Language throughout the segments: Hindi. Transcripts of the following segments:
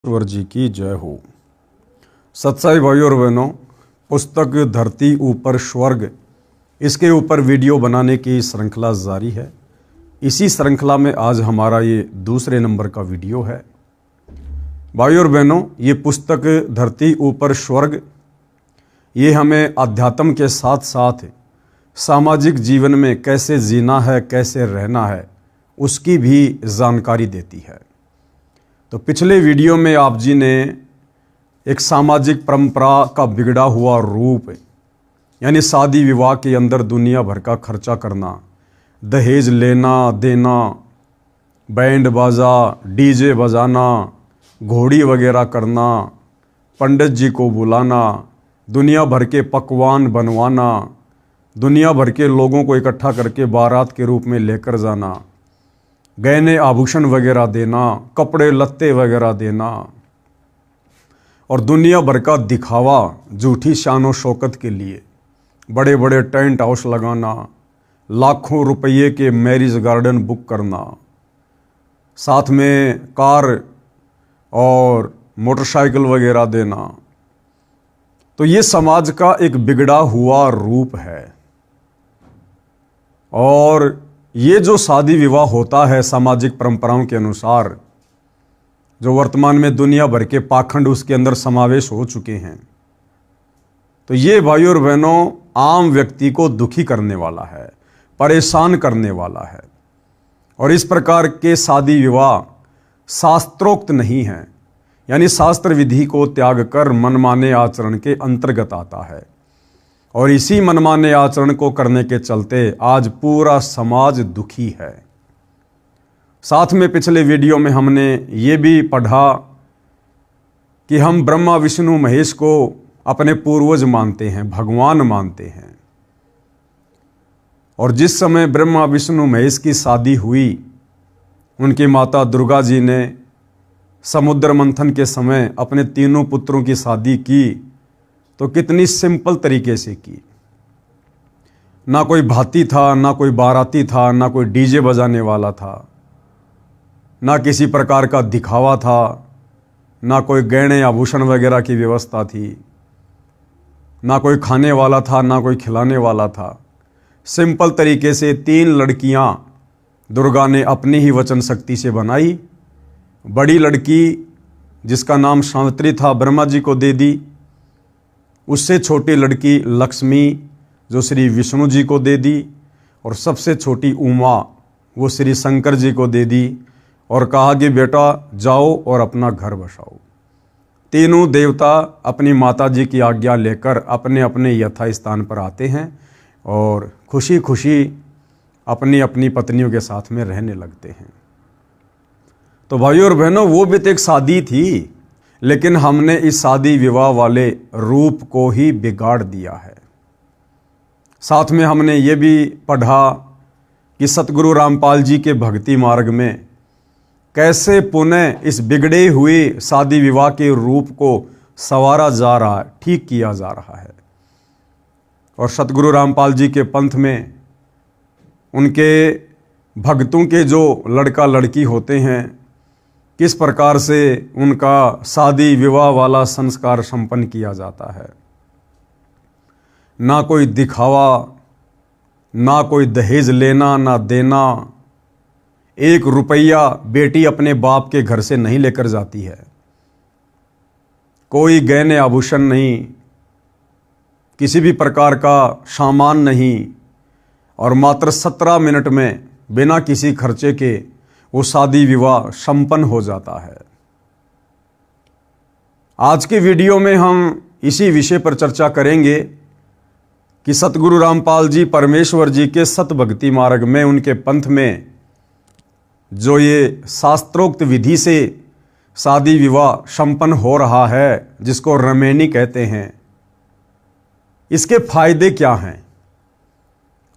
ईश्वर जी की जय हो। सत्साई भाइयों और बहनों, पुस्तक धरती ऊपर स्वर्ग, इसके ऊपर वीडियो बनाने की श्रृंखला जारी है। इसी श्रृंखला में आज हमारा ये दूसरे नंबर का वीडियो है। भाइयों और बहनों, ये पुस्तक धरती ऊपर स्वर्ग, ये हमें अध्यात्म के साथ साथ सामाजिक जीवन में कैसे जीना है, कैसे रहना है, उसकी भी जानकारी देती है। तो पिछले वीडियो में आप जी ने एक सामाजिक परंपरा का बिगड़ा हुआ रूप, यानी शादी विवाह के अंदर दुनिया भर का खर्चा करना, दहेज लेना देना, बैंड बाजा डीजे बजाना, घोड़ी वगैरह करना, पंडित जी को बुलाना, दुनिया भर के पकवान बनवाना, दुनिया भर के लोगों को इकट्ठा करके बारात के रूप में लेकर जाना, गहने आभूषण वगैरह देना, कपड़े लत्ते वगैरह देना, और दुनिया भर का दिखावा झूठी शान शौकत के लिए बड़े बड़े टेंट हाउस लगाना, लाखों रुपये के मैरिज गार्डन बुक करना, साथ में कार और मोटरसाइकिल वगैरह देना। तो ये समाज का एक बिगड़ा हुआ रूप है। और ये जो शादी विवाह होता है सामाजिक परंपराओं के अनुसार, जो वर्तमान में दुनिया भर के पाखंड उसके अंदर समावेश हो चुके हैं, तो ये भाइयों और बहनों आम व्यक्ति को दुखी करने वाला है, परेशान करने वाला है। और इस प्रकार के शादी विवाह शास्त्रोक्त नहीं है, यानी शास्त्र विधि को त्याग कर मनमाने आचरण के अंतर्गत आता है। और इसी मनमाने आचरण को करने के चलते आज पूरा समाज दुखी है। साथ में पिछले वीडियो में हमने ये भी पढ़ा कि हम ब्रह्मा विष्णु महेश को अपने पूर्वज मानते हैं, भगवान मानते हैं। और जिस समय ब्रह्मा विष्णु महेश की शादी हुई, उनकी माता दुर्गा जी ने समुद्र मंथन के समय अपने तीनों पुत्रों की शादी की, तो कितनी सिंपल तरीके से की। ना कोई भाती था, ना कोई बाराती था, ना कोई डीजे बजाने वाला था, ना किसी प्रकार का दिखावा था, ना कोई गहने आभूषण वगैरह की व्यवस्था थी, ना कोई खाने वाला था, ना कोई खिलाने वाला था। सिंपल तरीके से 3 लड़कियां दुर्गा ने अपनी ही वचन शक्ति से बनाई। बड़ी लड़की जिसका नाम सावित्री था, ब्रह्मा जी को दे दी। उससे छोटी लड़की लक्ष्मी जो श्री विष्णु जी को दे दी, और सबसे छोटी उमा वो श्री शंकर जी को दे दी। और कहा कि बेटा जाओ और अपना घर बसाओ। तीनों देवता अपनी माता जी की आज्ञा लेकर अपने अपने यथा स्थान पर आते हैं और खुशी खुशी अपनी अपनी पत्नियों के साथ में रहने लगते हैं। तो भाइयों और बहनों, वो भी तो एक शादी थी, लेकिन हमने इस शादी विवाह वाले रूप को ही बिगाड़ दिया है। साथ में हमने ये भी पढ़ा कि सतगुरु रामपाल जी के भक्ति मार्ग में कैसे पुनः इस बिगड़े हुए शादी विवाह के रूप को संवारा जा रहा है, ठीक किया जा रहा है। और सतगुरु रामपाल जी के पंथ में उनके भक्तों के जो लड़का लड़की होते हैं, किस प्रकार से उनका शादी विवाह वाला संस्कार संपन्न किया जाता है। ना कोई दिखावा, ना कोई दहेज लेना ना देना। 1 रुपया बेटी अपने बाप के घर से नहीं लेकर जाती है। कोई गहने आभूषण नहीं, किसी भी प्रकार का सामान नहीं। और मात्र 17 मिनट में बिना किसी खर्चे के वो शादी विवाह संपन्न हो जाता है। आज के वीडियो में हम इसी विषय पर चर्चा करेंगे कि सतगुरु रामपाल जी परमेश्वर जी के सत भक्ति मार्ग में, उनके पंथ में जो ये शास्त्रोक्त विधि से शादी विवाह संपन्न हो रहा है, जिसको रमेनी कहते हैं, इसके फायदे क्या हैं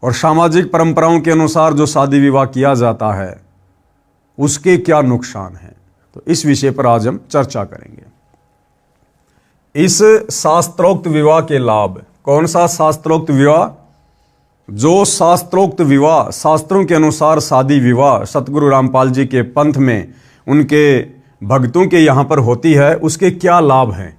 और सामाजिक परंपराओं के अनुसार जो शादी विवाह किया जाता है उसके क्या नुकसान हैं। तो इस विषय पर आज हम चर्चा करेंगे। इस शास्त्रोक्त विवाह के लाभ, कौन सा शास्त्रोक्त विवाह? जो शास्त्रोक्त विवाह, शास्त्रों के अनुसार शादी विवाह सतगुरु रामपाल जी के पंथ में उनके भक्तों के यहाँ पर होती है उसके क्या लाभ हैं।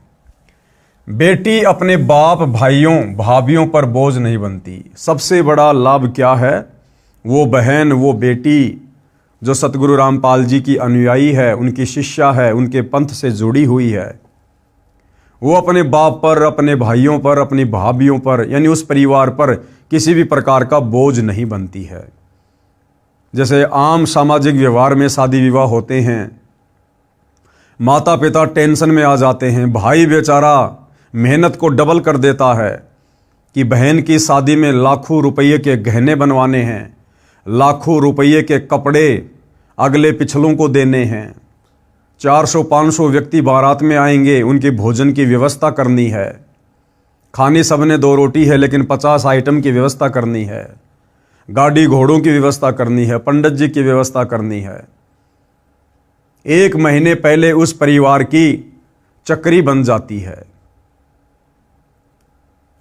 बेटी अपने बाप भाइयों भाभियों पर बोझ नहीं बनती। सबसे बड़ा लाभ क्या है? वो बहन, वो बेटी जो सतगुरु रामपाल जी की अनुयायी है, उनकी शिष्या है, उनके पंथ से जुड़ी हुई है, वो अपने बाप पर, अपने भाइयों पर, अपनी भाभियों पर, यानी उस परिवार पर किसी भी प्रकार का बोझ नहीं बनती है। जैसे आम सामाजिक व्यवहार में शादी विवाह होते हैं, माता पिता टेंशन में आ जाते हैं, भाई बेचारा मेहनत को डबल कर देता है कि बहन की शादी में लाखों रुपये के गहने बनवाने हैं, लाखों रुपये के कपड़े अगले पिछलों को देने हैं, 400-500 व्यक्ति बारात में आएंगे, उनके भोजन की व्यवस्था करनी है, खाने सबने 2 रोटी है लेकिन 50 आइटम की व्यवस्था करनी है, गाड़ी घोड़ों की व्यवस्था करनी है, पंडित जी की व्यवस्था करनी है। 1 महीने पहले उस परिवार की चक्री बन जाती है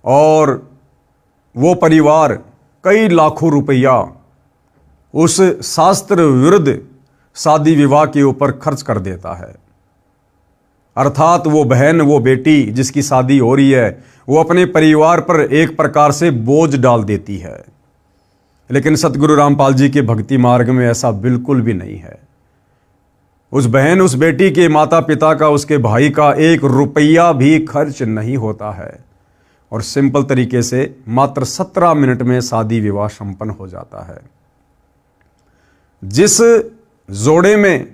और वो परिवार कई लाखों रुपया उस शास्त्र विरुद्ध शादी विवाह के ऊपर खर्च कर देता है। अर्थात वो बहन, वो बेटी जिसकी शादी हो रही है, वो अपने परिवार पर एक प्रकार से बोझ डाल देती है। लेकिन सतगुरु रामपाल जी के भक्ति मार्ग में ऐसा बिल्कुल भी नहीं है। उस बहन, उस बेटी के माता पिता का, उसके भाई का 1 रुपया भी खर्च नहीं होता है और सिंपल तरीके से मात्र 17 मिनट में शादी विवाह संपन्न हो जाता है। जिस जोड़े में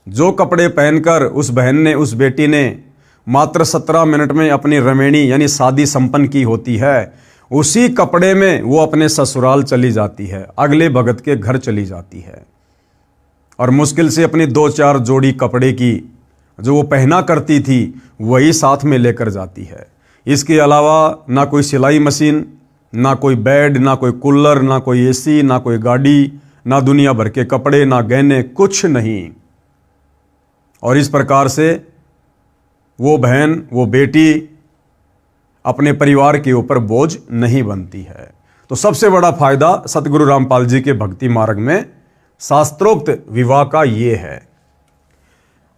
जो कपड़े पहनकर उस बहन ने, उस बेटी ने मात्र 17 मिनट में अपनी रमेणी यानी शादी संपन्न की होती है, उसी कपड़े में वो अपने ससुराल चली जाती है, अगले भगत के घर चली जाती है और मुश्किल से अपनी 2-4 जोड़ी कपड़े की जो वो पहना करती थी वही साथ में लेकर जाती है। इसके अलावा ना कोई सिलाई मशीन, ना कोई बेड, ना कोई कूलर, ना कोई एसी, ना कोई गाड़ी, ना दुनिया भर के कपड़े, ना गहने, कुछ नहीं। और इस प्रकार से वो बहन, वो बेटी अपने परिवार के ऊपर बोझ नहीं बनती है। तो सबसे बड़ा फायदा सतगुरु रामपाल जी के भक्ति मार्ग में शास्त्रोक्त विवाह का ये है।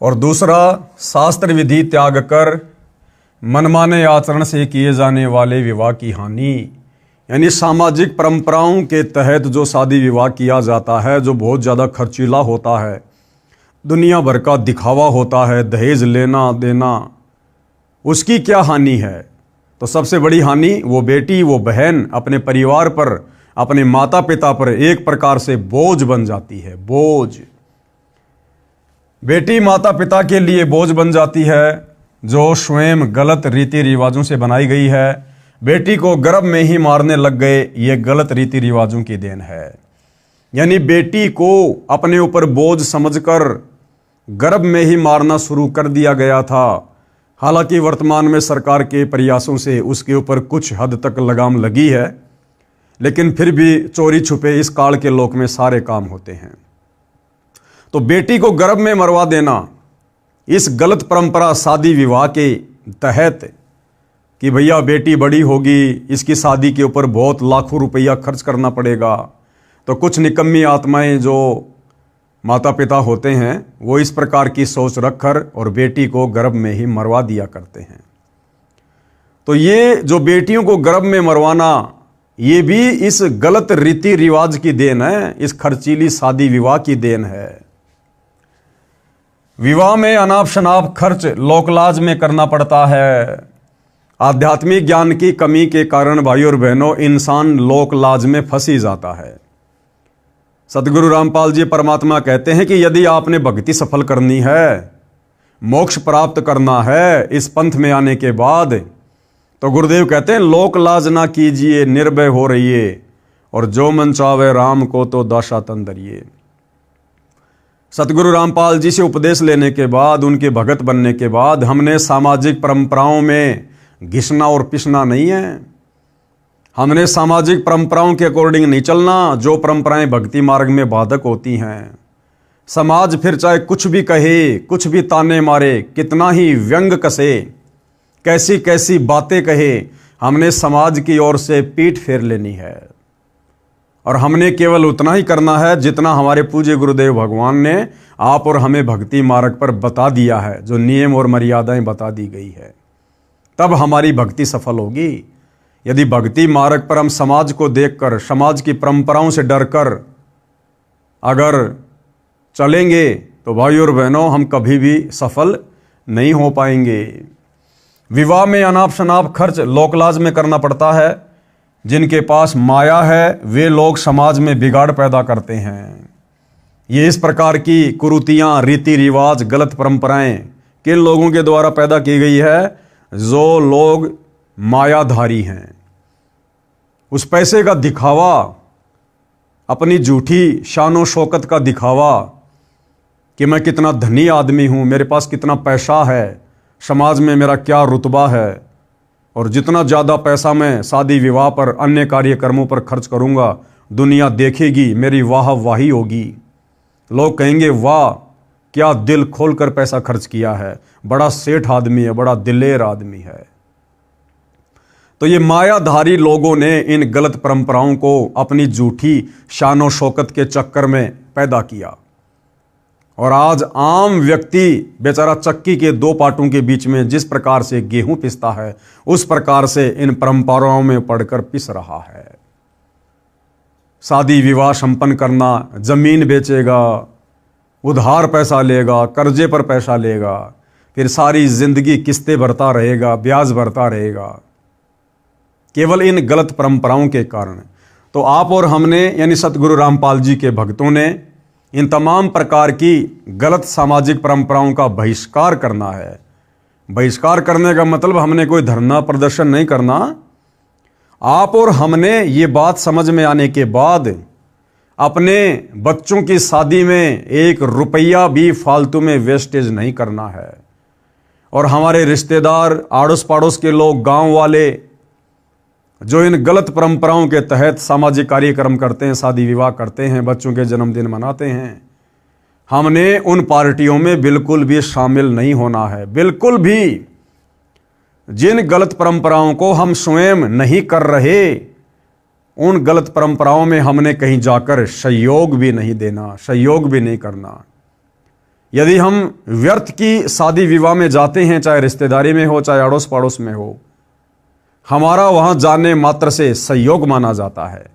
और दूसरा, शास्त्र विधि त्याग कर मनमाने आचरण से किए जाने वाले विवाह की हानि, यानी सामाजिक परंपराओं के तहत जो शादी विवाह किया जाता है, जो बहुत ज़्यादा खर्चीला होता है, दुनिया भर का दिखावा होता है, दहेज लेना देना, उसकी क्या हानि है? तो सबसे बड़ी हानि वो बेटी, वो बहन अपने परिवार पर, अपने माता पिता पर एक प्रकार से बोझ बन जाती है। बोझ, बेटी माता पिता के लिए बोझ बन जाती है जो स्वयं गलत रीति रिवाजों से बनाई गई है। बेटी को गर्भ में ही मारने लग गए, ये गलत रीति रिवाजों की देन है। यानी बेटी को अपने ऊपर बोझ समझकर गर्भ में ही मारना शुरू कर दिया गया था। हालांकि वर्तमान में सरकार के प्रयासों से उसके ऊपर कुछ हद तक लगाम लगी है, लेकिन फिर भी चोरी छुपे इस काल के लोक में सारे काम होते हैं। तो बेटी को गर्भ में मरवा देना, इस गलत परंपरा शादी विवाह के तहत कि भैया बेटी बड़ी होगी, इसकी शादी के ऊपर बहुत लाखों रुपया खर्च करना पड़ेगा, तो कुछ निकम्मी आत्माएं जो माता पिता होते हैं वो इस प्रकार की सोच रखकर और बेटी को गर्भ में ही मरवा दिया करते हैं। तो ये जो बेटियों को गर्भ में मरवाना, ये भी इस गलत रीति रिवाज की देन है, इस खर्चीली शादी विवाह की देन है। विवाह में अनाप शनाप खर्च लोकलाज में करना पड़ता है। आध्यात्मिक ज्ञान की कमी के कारण भाई और बहनों इंसान लोकलाज में फंसी जाता है। सतगुरु रामपाल जी परमात्मा कहते हैं कि यदि आपने भक्ति सफल करनी है, मोक्ष प्राप्त करना है इस पंथ में आने के बाद, तो गुरुदेव कहते हैं लोक लाज ना कीजिए, निर्भय हो रहिए, और जो मन चावे राम को तो दासा तन धरिए। सतगुरु रामपाल जी से उपदेश लेने के बाद, उनके भगत बनने के बाद हमने सामाजिक परंपराओं में घिसना और पिसना नहीं है। हमने सामाजिक परंपराओं के अकॉर्डिंग नहीं चलना, जो परंपराएं भक्ति मार्ग में बाधक होती हैं। समाज फिर चाहे कुछ भी कहे, कुछ भी ताने मारे, कितना ही व्यंग कसे, कैसी कैसी बातें कहे, हमने समाज की ओर से पीठ फेर लेनी है। और हमने केवल उतना ही करना है जितना हमारे पूज्य गुरुदेव भगवान ने आप और हमें भक्ति मार्ग पर बता दिया है, जो नियम और मर्यादाएं बता दी गई है, तब हमारी भक्ति सफल होगी। यदि भक्ति मार्ग पर हम समाज को देखकर, समाज की परंपराओं से डरकर अगर चलेंगे तो भाई और बहनों हम कभी भी सफल नहीं हो पाएंगे। विवाह में अनाप शनाप खर्च लोकलाज में करना पड़ता है। जिनके पास माया है वे लोग समाज में बिगाड़ पैदा करते हैं। ये इस प्रकार की कुरीतियाँ, रीति रिवाज, गलत परंपराएं किन लोगों के द्वारा पैदा की गई है? जो लोग मायाधारी हैं। उस पैसे का दिखावा, अपनी झूठी शानो शौकत का दिखावा कि मैं कितना धनी आदमी हूँ, मेरे पास कितना पैसा है, समाज में मेरा क्या रुतबा है, और जितना ज़्यादा पैसा मैं शादी विवाह पर, अन्य कार्यक्रमों पर खर्च करूँगा, दुनिया देखेगी, मेरी वाह वाही होगी। लोग कहेंगे वाह क्या दिल खोलकर पैसा खर्च किया है, बड़ा सेठ आदमी है, बड़ा दिलेर आदमी है। तो ये मायाधारी लोगों ने इन गलत परंपराओं को अपनी झूठी शानो शौकत के चक्कर में पैदा किया, और आज आम व्यक्ति बेचारा चक्की के दो पाटों के बीच में जिस प्रकार से गेहूं पिसता है, उस प्रकार से इन परंपराओं में पड़कर पिस रहा है। शादी विवाह संपन्न करना, जमीन बेचेगा, उधार पैसा लेगा, कर्जे पर पैसा लेगा, फिर सारी जिंदगी किस्तें भरता रहेगा, ब्याज भरता रहेगा, केवल इन गलत परंपराओं के कारण। तो आप और हमने यानी सतगुरु रामपाल जी के भक्तों ने इन तमाम प्रकार की गलत सामाजिक परंपराओं का बहिष्कार करना है। बहिष्कार करने का मतलब हमने कोई धरना प्रदर्शन नहीं करना। आप और हमने ये बात समझ में आने के बाद अपने बच्चों की शादी में 1 रुपया भी फालतू में वेस्टेज नहीं करना है। और हमारे रिश्तेदार, आड़ोस पड़ोस के लोग, गांव वाले जो इन गलत परंपराओं के तहत सामाजिक कार्यक्रम करते हैं, शादी विवाह करते हैं, बच्चों के जन्मदिन मनाते हैं, हमने उन पार्टियों में बिल्कुल भी शामिल नहीं होना है। बिल्कुल भी। जिन गलत परंपराओं को हम स्वयं नहीं कर रहे, उन गलत परंपराओं में हमने कहीं जाकर सहयोग भी नहीं देना, सहयोग भी नहीं करना। यदि हम व्यर्थ की शादी विवाह में जाते हैं, चाहे रिश्तेदारी में हो, चाहे अड़ोस पड़ोस में हो, हमारा वहां जाने मात्र से सहयोग माना जाता है।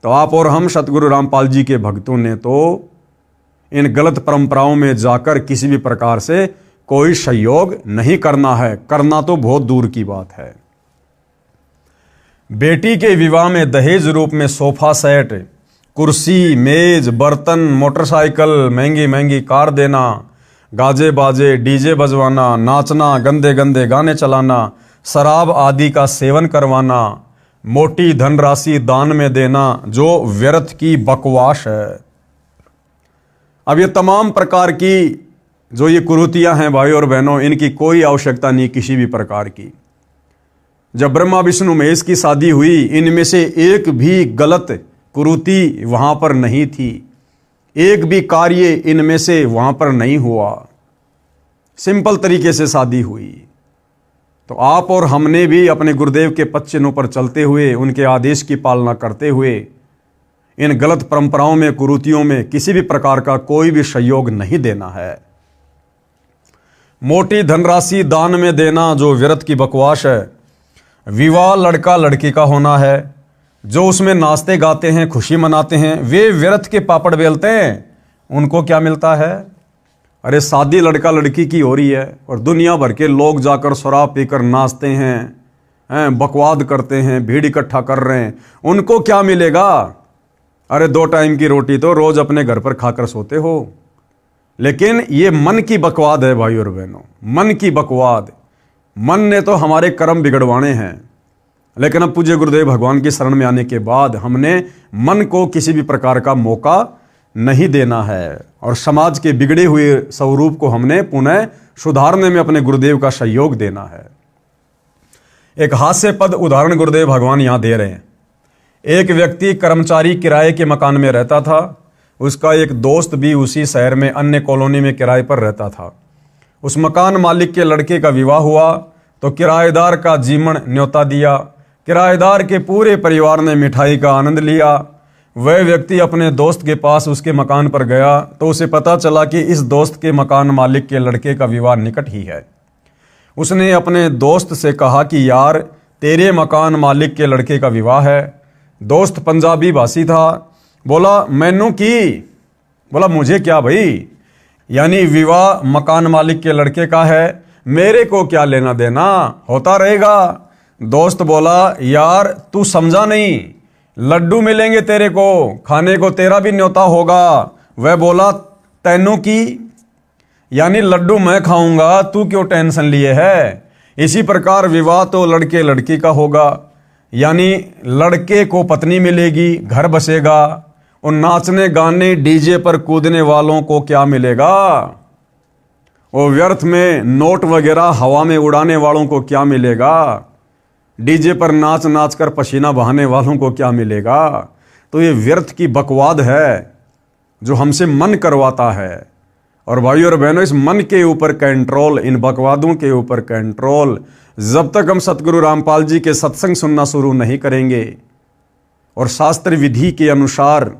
तो आप और हम सतगुरु रामपाल जी के भक्तों ने तो इन गलत परंपराओं में जाकर किसी भी प्रकार से कोई सहयोग नहीं करना है। करना तो बहुत दूर की बात है। बेटी के विवाह में दहेज रूप में सोफा सेट, कुर्सी, मेज, बर्तन, मोटरसाइकिल, महंगी महंगी कार देना, गाजे बाजे, डीजे बजवाना, नाचना, गंदे गंदे गाने चलाना, शराब आदि का सेवन करवाना, मोटी धनराशि दान में देना, जो व्यर्थ की बकवास है। अब ये तमाम प्रकार की जो ये कुरीतियां हैं भाई और बहनों, इनकी कोई आवश्यकता नहीं किसी भी प्रकार की। जब ब्रह्मा विष्णु महेश की शादी हुई, इनमें से एक भी गलत कुरीति वहां पर नहीं थी, एक भी कार्य इनमें से वहां पर नहीं हुआ। सिंपल तरीके से शादी हुई। तो आप और हमने भी अपने गुरुदेव के पद चिन्हों पर चलते हुए, उनके आदेश की पालना करते हुए, इन गलत परंपराओं में, कुरीतियों में किसी भी प्रकार का कोई भी सहयोग नहीं देना है। मोटी धनराशि दान में देना जो व्यर्थ की बकवास है। विवाह लड़का लड़की का होना है, जो उसमें नाचते गाते हैं, खुशी मनाते हैं, वे व्यर्थ के पापड़ बेलते हैं। उनको क्या मिलता है? अरे शादी लड़का लड़की की हो रही है और दुनिया भर के लोग जाकर शराब पीकर नाचते हैं, बकवाद करते हैं, भीड़ इकट्ठा कर रहे हैं। उनको क्या मिलेगा? अरे 2 टाइम की रोटी तो रोज अपने घर पर खाकर सोते हो। लेकिन ये मन की बकवाद है भाई और बहनों, मन की बकवाद। मन ने तो हमारे कर्म बिगड़वाने हैं, लेकिन अब पूज्य गुरुदेव भगवान की शरण में आने के बाद हमने मन को किसी भी प्रकार का मौका नहीं देना है, और समाज के बिगड़े हुए स्वरूप को हमने पुनः सुधारने में अपने गुरुदेव का सहयोग देना है। एक हास्यपद उदाहरण गुरुदेव भगवान यहां दे रहे हैं। एक व्यक्ति कर्मचारी किराए के मकान में रहता था। उसका एक दोस्त भी उसी शहर में अन्य कॉलोनी में किराए पर रहता था। उस मकान मालिक के लड़के का विवाह हुआ तो किराएदार का जीवन न्योता दिया। किराएदार के पूरे परिवार ने मिठाई का आनंद लिया। वह व्यक्ति अपने दोस्त के पास उसके मकान पर गया तो उसे पता चला कि इस दोस्त के मकान मालिक के लड़के का विवाह निकट ही है। उसने अपने दोस्त से कहा कि यार, तेरे मकान मालिक के लड़के का विवाह है। दोस्त पंजाबी भाषी था, बोला मैनू की? बोला मुझे क्या भाई, यानी विवाह मकान मालिक के लड़के का है, मेरे को क्या लेना देना, होता रहेगा। दोस्त बोला यार तू समझा नहीं, लड्डू मिलेंगे तेरे को, खाने को तेरा भी न्योता होगा। वह बोला तैनू की, यानी लड्डू मैं खाऊंगा, तू क्यों टेंशन लिए है। इसी प्रकार विवाह तो लड़के लड़की का होगा, यानी लड़के को पत्नी मिलेगी, घर बसेगा, और नाचने गाने डीजे पर कूदने वालों को क्या मिलेगा, और व्यर्थ में नोट वगैरह हवा में उड़ाने वालों को क्या मिलेगा, डीजे पर नाच नाच कर पसीना बहाने वालों को क्या मिलेगा। तो ये व्यर्थ की बकवाद है जो हमसे मन करवाता है। और भाइयों और बहनों, इस मन के ऊपर कंट्रोल, इन बकवादों के ऊपर कंट्रोल, जब तक हम सतगुरु रामपाल जी के सत्संग सुनना शुरू नहीं करेंगे और शास्त्र विधि के अनुसार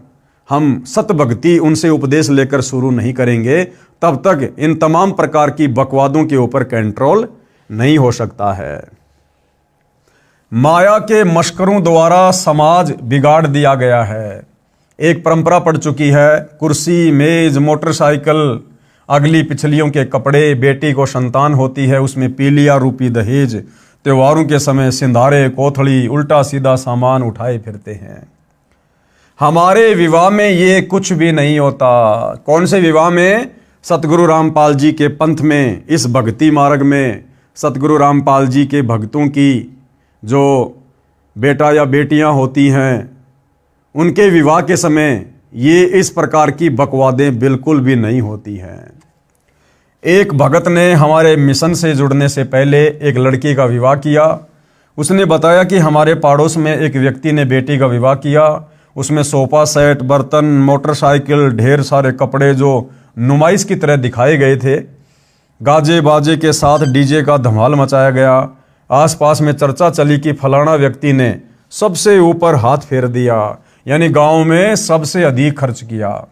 हम सत भक्ति उनसे उपदेश लेकर शुरू नहीं करेंगे, तब तक इन तमाम प्रकार की बकवादों के ऊपर कंट्रोल नहीं हो सकता है। माया के मशकरों द्वारा समाज बिगाड़ दिया गया है। एक परंपरा पड़ चुकी है, कुर्सी, मेज, मोटरसाइकिल, अगली पिछलियों के कपड़े, बेटी को संतान होती है उसमें पीलिया रूपी दहेज, त्योहारों के समय सिंधारे, कोथड़ी, उल्टा सीधा सामान उठाए फिरते हैं। हमारे विवाह में ये कुछ भी नहीं होता। कौन से विवाह में? सतगुरु रामपाल जी के पंथ में, इस भक्ति मार्ग में सतगुरु रामपाल जी के भक्तों की जो बेटा या बेटियां होती हैं, उनके विवाह के समय ये इस प्रकार की बकवादें बिल्कुल भी नहीं होती हैं। एक भगत ने हमारे मिशन से जुड़ने से पहले एक लड़की का विवाह किया। उसने बताया कि हमारे पड़ोस में एक व्यक्ति ने बेटी का विवाह किया, उसमें सोफा सेट, बर्तन, मोटरसाइकिल, ढेर सारे कपड़े जो नुमाइश की तरह दिखाए गए थे, गाजे बाजे के साथ डीजे का धमाल मचाया गया। आसपास में चर्चा चली कि फलाना व्यक्ति ने सबसे ऊपर हाथ फेर दिया, यानी गांव में सबसे अधिक खर्च किया।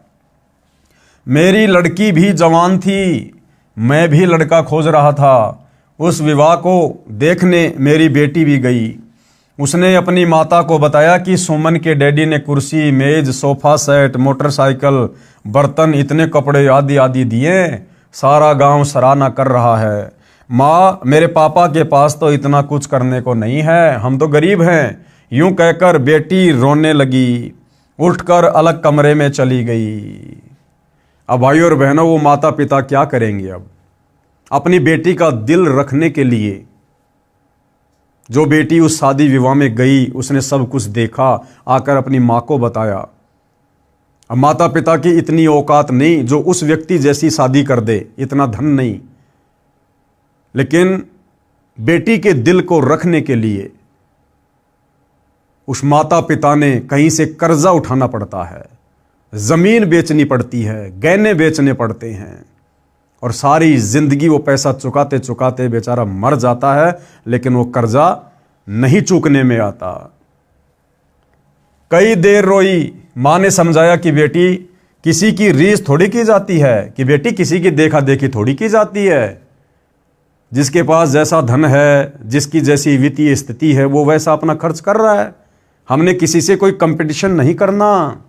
मेरी लड़की भी जवान थी, मैं भी लड़का खोज रहा था। उस विवाह को देखने मेरी बेटी भी गई। उसने अपनी माता को बताया कि सुमन के डैडी ने कुर्सी, मेज, सोफा सेट, मोटरसाइकिल, बर्तन, इतने कपड़े आदि आदि दिए, सारा गांव सराहना कर रहा है। माँ, मेरे पापा के पास तो इतना कुछ करने को नहीं है, हम तो गरीब हैं। यूं कहकर बेटी रोने लगी, उठकर अलग कमरे में चली गई। अब भाइयों और बहनों, वो माता पिता क्या करेंगे अब अपनी बेटी का दिल रखने के लिए? जो बेटी उस शादी विवाह में गई, उसने सब कुछ देखा, आकर अपनी माँ को बताया। अब माता पिता की इतनी औकात नहीं जो उस व्यक्ति जैसी शादी कर दे, इतना धन नहीं, लेकिन बेटी के दिल को रखने के लिए उस माता पिता ने कहीं से कर्जा उठाना पड़ता है, जमीन बेचनी पड़ती है, गहने बेचने पड़ते हैं, और सारी जिंदगी वो पैसा चुकाते चुकाते बेचारा मर जाता है, लेकिन वो कर्जा नहीं चूकने में आता। कई देर रोई, मां ने समझाया कि बेटी किसी की रीस थोड़ी की जाती है, कि बेटी किसी की देखा देखी थोड़ी की जाती है। जिसके पास जैसा धन है, जिसकी जैसी वित्तीय स्थिति है, वो वैसा अपना खर्च कर रहा है। हमने किसी से कोई कंपटीशन नहीं करना।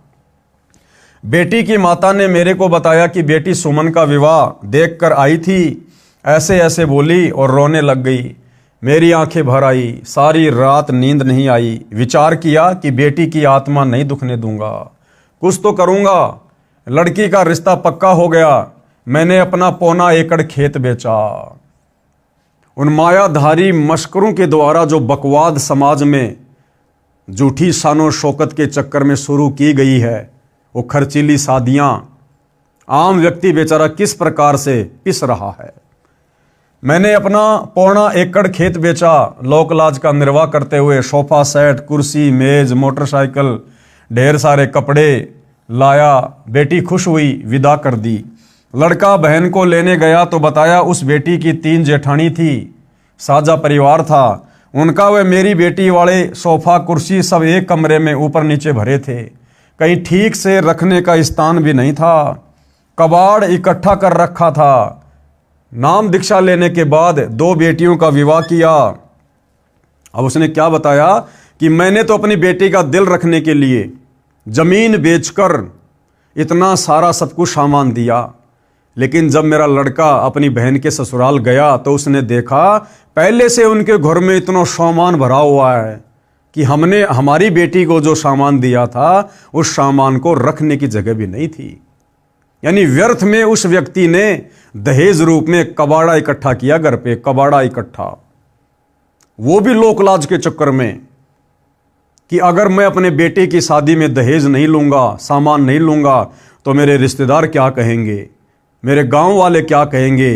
बेटी की माता ने मेरे को बताया कि बेटी सुमन का विवाह देखकर आई थी, ऐसे ऐसे बोली और रोने लग गई। मेरी आंखें भर आई, सारी रात नींद नहीं आई। विचार किया कि बेटी की आत्मा नहीं दुखने दूंगा, कुछ तो करूंगा। लड़की का रिश्ता पक्का हो गया। मैंने अपना 1.25 एकड़ खेत बेचा। उन मायाधारी मशकरों के द्वारा जो बकवाद समाज में झूठी शानो शौकत के चक्कर में शुरू की गई है, वो खर्चीली शादियां, आम व्यक्ति बेचारा किस प्रकार से पिस रहा है। मैंने अपना 1.25 एकड़ खेत बेचा, लोक लाज का निर्वाह करते हुए सोफा सेट, कुर्सी, मेज, मोटरसाइकिल, ढेर सारे कपड़े लाया। बेटी खुश हुई, विदा कर दी। लड़का बहन को लेने गया तो बताया उस बेटी की 3 जेठानी थी, साझा परिवार था उनका। वे मेरी बेटी वाले सोफा कुर्सी सब एक कमरे में ऊपर नीचे भरे थे। कहीं ठीक से रखने का स्थान भी नहीं था, कबाड़ इकट्ठा कर रखा था। नाम दीक्षा लेने के बाद 2 बेटियों का विवाह किया। अब उसने क्या बताया कि मैंने तो अपनी बेटी का दिल रखने के लिए जमीन बेचकर इतना सारा सब कुछ सामान दिया, लेकिन जब मेरा लड़का अपनी बहन के ससुराल गया तो उसने देखा पहले से उनके घर में इतना सामान भरा हुआ है कि हमने हमारी बेटी को जो सामान दिया था उस सामान को रखने की जगह भी नहीं थी। यानी व्यर्थ में उस व्यक्ति ने दहेज रूप में कबाड़ा इकट्ठा किया घर पे, कबाड़ा इकट्ठा, वो भी लोकलाज के चक्कर में कि अगर मैं अपने बेटे की शादी में दहेज नहीं लूंगा, सामान नहीं लूंगा तो मेरे रिश्तेदार क्या कहेंगे, मेरे गांव वाले क्या कहेंगे,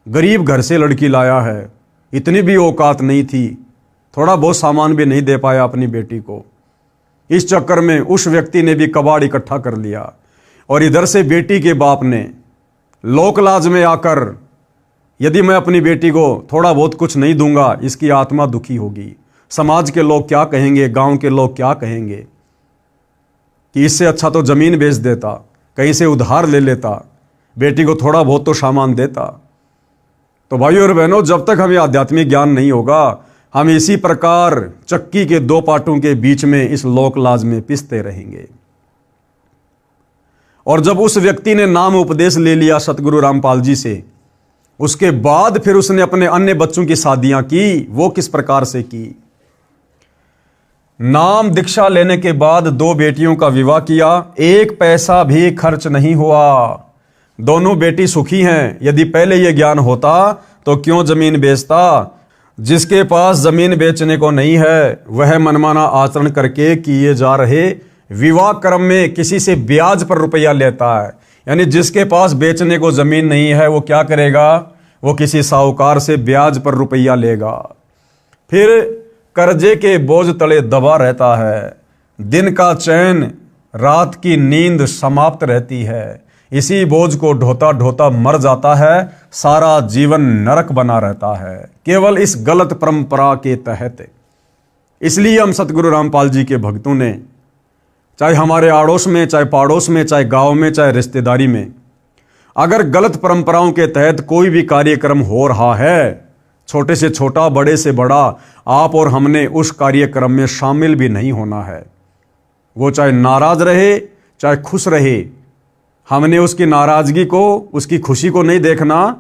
गरीब घर से लड़की लाया है, इतनी भी औकात नहीं थी, थोड़ा बहुत सामान भी नहीं दे पाया अपनी बेटी को। इस चक्कर में उस व्यक्ति ने भी कबाड़ इकट्ठा कर लिया और इधर से बेटी के बाप ने लोकलाज में आकर यदि मैं अपनी बेटी को थोड़ा बहुत कुछ नहीं दूंगा इसकी आत्मा दुखी होगी, समाज के लोग क्या कहेंगे, गांव के लोग क्या कहेंगे, कि इससे अच्छा तो जमीन बेच देता, कहीं से उधार ले लेता, बेटी को थोड़ा बहुत तो सामान देता। तो भाइयों और बहनों, जब तक हमें आध्यात्मिक ज्ञान नहीं होगा हम इसी प्रकार चक्की के 2 पाटों के बीच में इस लोकलाज में पिसते रहेंगे। और जब उस व्यक्ति ने नाम उपदेश ले लिया सतगुरु रामपाल जी से, उसके बाद फिर उसने अपने अन्य बच्चों की शादियां की। वो किस प्रकार से की? नाम दीक्षा लेने के बाद 2 बेटियों का विवाह किया, 1 पैसा भी खर्च नहीं हुआ, दोनों बेटी सुखी हैं। यदि पहले यह ज्ञान होता तो क्यों जमीन बेचता? जिसके पास जमीन बेचने को नहीं है वह मनमाना आचरण करके किए जा रहे विवाह क्रम में किसी से ब्याज पर रुपया लेता है। यानी जिसके पास बेचने को जमीन नहीं है वो क्या करेगा? वो किसी साहूकार से ब्याज पर रुपया लेगा, फिर कर्जे के बोझ तले दबा रहता है। दिन का चैन, रात की नींद समाप्त रहती है। इसी बोझ को ढोता ढोता मर जाता है, सारा जीवन नरक बना रहता है केवल इस गलत परंपरा के तहत। इसलिए हम सतगुरु रामपाल जी के भक्तों ने, चाहे हमारे आड़ोस में, चाहे पाड़ोस में, चाहे गांव में, चाहे रिश्तेदारी में, अगर गलत परंपराओं के तहत कोई भी कार्यक्रम हो रहा है, छोटे से छोटा, बड़े से बड़ा, आप और हमने उस कार्यक्रम में शामिल भी नहीं होना है। वो चाहे नाराज रहे चाहे खुश रहे, हमने उसकी नाराजगी को, उसकी खुशी को नहीं देखना,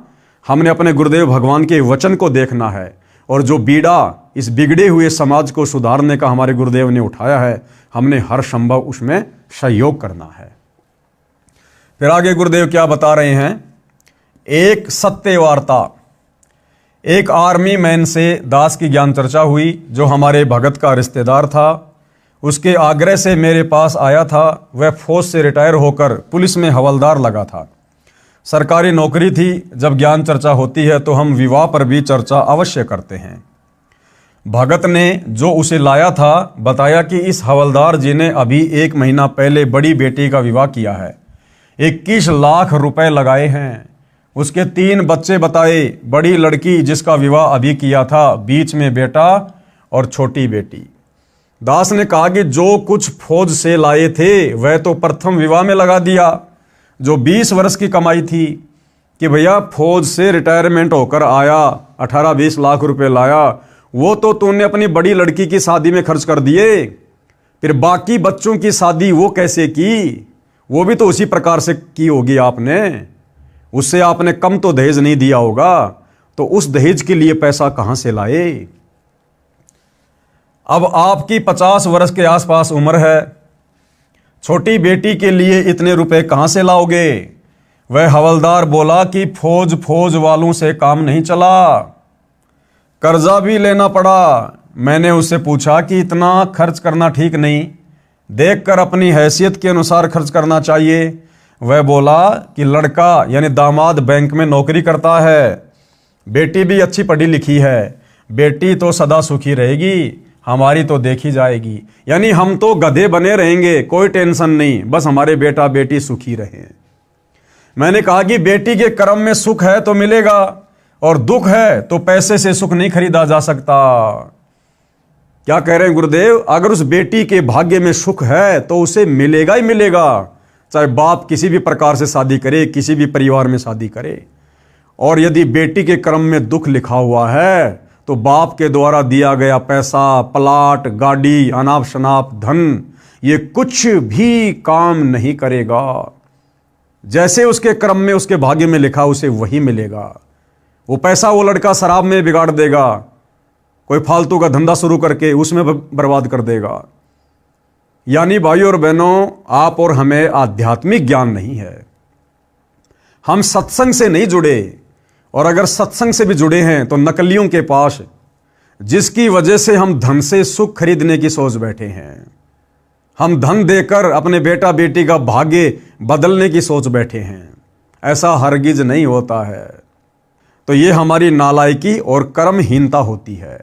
हमने अपने गुरुदेव भगवान के वचन को देखना है। और जो बीड़ा इस बिगड़े हुए समाज को सुधारने का हमारे गुरुदेव ने उठाया है, हमने हर संभव उसमें सहयोग करना है। फिर आगे गुरुदेव क्या बता रहे हैं? एक सत्य वार्ता। एक आर्मी मैन से दास की ज्ञान चर्चा हुई जो हमारे भगत का रिश्तेदार था। उसके आग्रह से मेरे पास आया था। वह फौज से रिटायर होकर पुलिस में हवलदार लगा था, सरकारी नौकरी थी। जब ज्ञान चर्चा होती है तो हम विवाह पर भी चर्चा अवश्य करते हैं। भगत ने जो उसे लाया था बताया कि इस हवलदार जी ने अभी 1 महीना पहले बड़ी बेटी का विवाह किया है, 21 लाख रुपए लगाए हैं। उसके 3 बच्चे बताए, बड़ी लड़की जिसका विवाह अभी किया था, बीच में बेटा और छोटी बेटी। दास ने कहा कि जो कुछ फौज से लाए थे वह तो प्रथम विवाह में लगा दिया, जो 20 वर्ष की कमाई थी, कि भैया फौज से रिटायरमेंट होकर आया, 18-20 लाख रुपए लाया, वो तो तूने अपनी बड़ी लड़की की शादी में खर्च कर दिए। फिर बाकी बच्चों की शादी वो कैसे की? वो भी तो उसी प्रकार से की होगी आपने, उससे आपने कम तो दहेज नहीं दिया होगा, तो उस दहेज के लिए पैसा कहां से लाए? अब आपकी 50 वर्ष के आसपास उम्र है, छोटी बेटी के लिए इतने रुपए कहां से लाओगे? वह हवलदार बोला कि फौज वालों से काम नहीं चला, कर्जा भी लेना पड़ा। मैंने उससे पूछा कि इतना खर्च करना ठीक नहीं, देखकर अपनी हैसियत के अनुसार खर्च करना चाहिए। वह बोला कि लड़का यानी दामाद बैंक में नौकरी करता है, बेटी भी अच्छी पढ़ी लिखी है, बेटी तो सदा सुखी रहेगी, हमारी तो देखी जाएगी। यानी हम तो गधे बने रहेंगे, कोई टेंशन नहीं, बस हमारे बेटा बेटी सुखी रहें। मैंने कहा कि बेटी के कर्म में सुख है तो मिलेगा, और दुख है तो पैसे से सुख नहीं खरीदा जा सकता। क्या कह रहे हैं गुरुदेव? अगर उस बेटी के भाग्य में सुख है तो उसे मिलेगा ही मिलेगा, चाहे बाप किसी भी प्रकार से शादी करे, किसी भी परिवार में शादी करे। और यदि बेटी के कर्म में दुख लिखा हुआ है तो बाप के द्वारा दिया गया पैसा, प्लाट, गाड़ी, अनाप शनाप धन, ये कुछ भी काम नहीं करेगा। जैसे उसके कर्म में, उसके भाग्य में लिखा, उसे वही मिलेगा। वो पैसा वो लड़का शराब में बिगाड़ देगा, कोई फालतू का धंधा शुरू करके उसमें बर्बाद कर देगा। यानी भाइयों और बहनों, आप और हमें आध्यात्मिक ज्ञान नहीं है, हम सत्संग से नहीं जुड़े। और अगर सत्संग से भी जुड़े हैं तो नकलियों के पास, जिसकी वजह से हम धन से सुख खरीदने की सोच बैठे हैं। हम धन देकर अपने बेटा बेटी का भाग्य बदलने की सोच बैठे हैं। ऐसा हरगिज नहीं होता है। तो ये हमारी नालायकी और कर्महीनता होती है।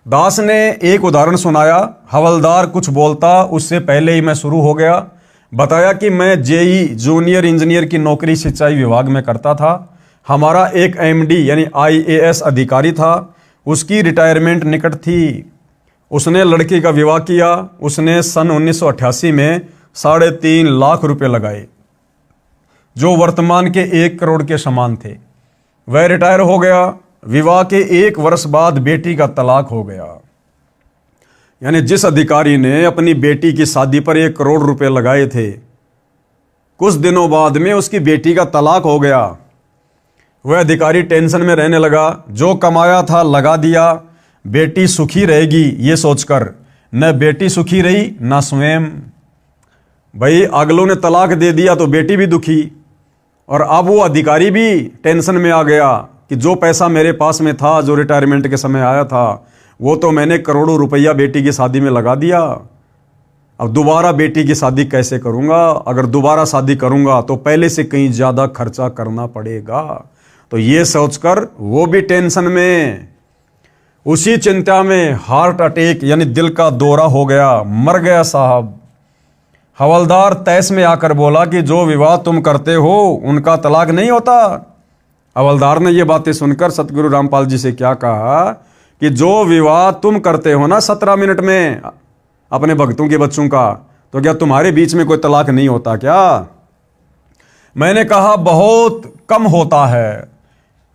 दास ने एक उदाहरण सुनाया। हवलदार कुछ बोलता, उससे पहले ही मैं शुरू हो गया। बताया कि मैं जेई जूनियर इंजीनियर की नौकरी सिंचाई विभाग में करता था। हमारा एक एमडी यानी आईएएस अधिकारी था, उसकी रिटायरमेंट निकट थी। उसने लड़की का विवाह किया। उसने सन 1988 में 3.5 लाख रुपए लगाए, जो वर्तमान के 1 करोड़ के समान थे। वह रिटायर हो गया। विवाह के 1 वर्ष बाद बेटी का तलाक हो गया। यानी जिस अधिकारी ने अपनी बेटी की शादी पर 1 करोड़ रुपए लगाए थे, कुछ दिनों बाद में उसकी बेटी का तलाक हो गया। वह अधिकारी टेंशन में रहने लगा। जो कमाया था लगा दिया, बेटी सुखी रहेगी ये सोचकर। न बेटी सुखी रही न स्वयं। भाई अगलों ने तलाक दे दिया तो बेटी भी दुखी, और अब वो अधिकारी भी टेंशन में आ गया कि जो पैसा मेरे पास में था, जो रिटायरमेंट के समय आया था, वो तो मैंने करोड़ों रुपया बेटी की शादी में लगा दिया। अब दोबारा बेटी की शादी कैसे करूंगा? अगर दोबारा शादी करूंगा तो पहले से कहीं ज्यादा खर्चा करना पड़ेगा। तो ये सोचकर वो भी टेंशन में, उसी चिंता में हार्ट अटैक यानी दिल का दौरा हो गया, मर गया साहब। हवलदार तैस में आकर बोला कि जो विवाह तुम करते हो उनका तलाक नहीं होता। हवलदार ने ये बातें सुनकर सतगुरु रामपाल जी से क्या कहा कि जो विवाह तुम करते हो ना 17 मिनट में अपने भक्तों के बच्चों का, तो क्या तुम्हारे बीच में कोई तलाक नहीं होता क्या? मैंने कहा बहुत कम होता है।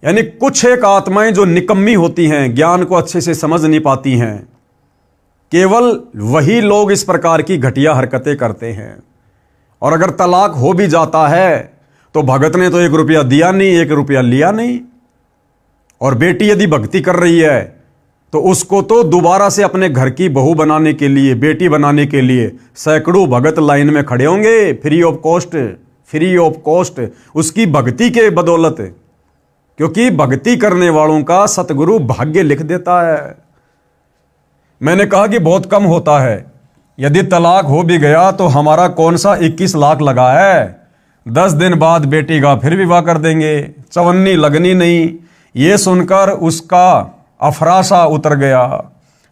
यानी कुछ एक आत्माएं जो निकम्मी होती हैं, ज्ञान को अच्छे से समझ नहीं पाती हैं, केवल वही लोग इस प्रकार की घटिया हरकतें करते हैं। और अगर तलाक हो भी जाता है तो भगत ने तो 1 रुपया दिया नहीं, 1 रुपया लिया नहीं। और बेटी यदि भक्ति कर रही है तो उसको तो दोबारा से अपने घर की बहू बनाने के लिए, बेटी बनाने के लिए सैकड़ों भगत लाइन में खड़े होंगे, फ्री ऑफ कॉस्ट, उसकी भक्ति के बदौलत। क्योंकि भक्ति करने वालों का सतगुरु भाग्य लिख देता है। मैंने कहा कि बहुत कम होता है। यदि तलाक हो भी गया तो हमारा कौन सा 21 लाख लगा है? 10 दिन बाद बेटी का फिर विवाह कर देंगे, चवन्नी लगनी नहीं। ये सुनकर उसका अफराशा उतर गया।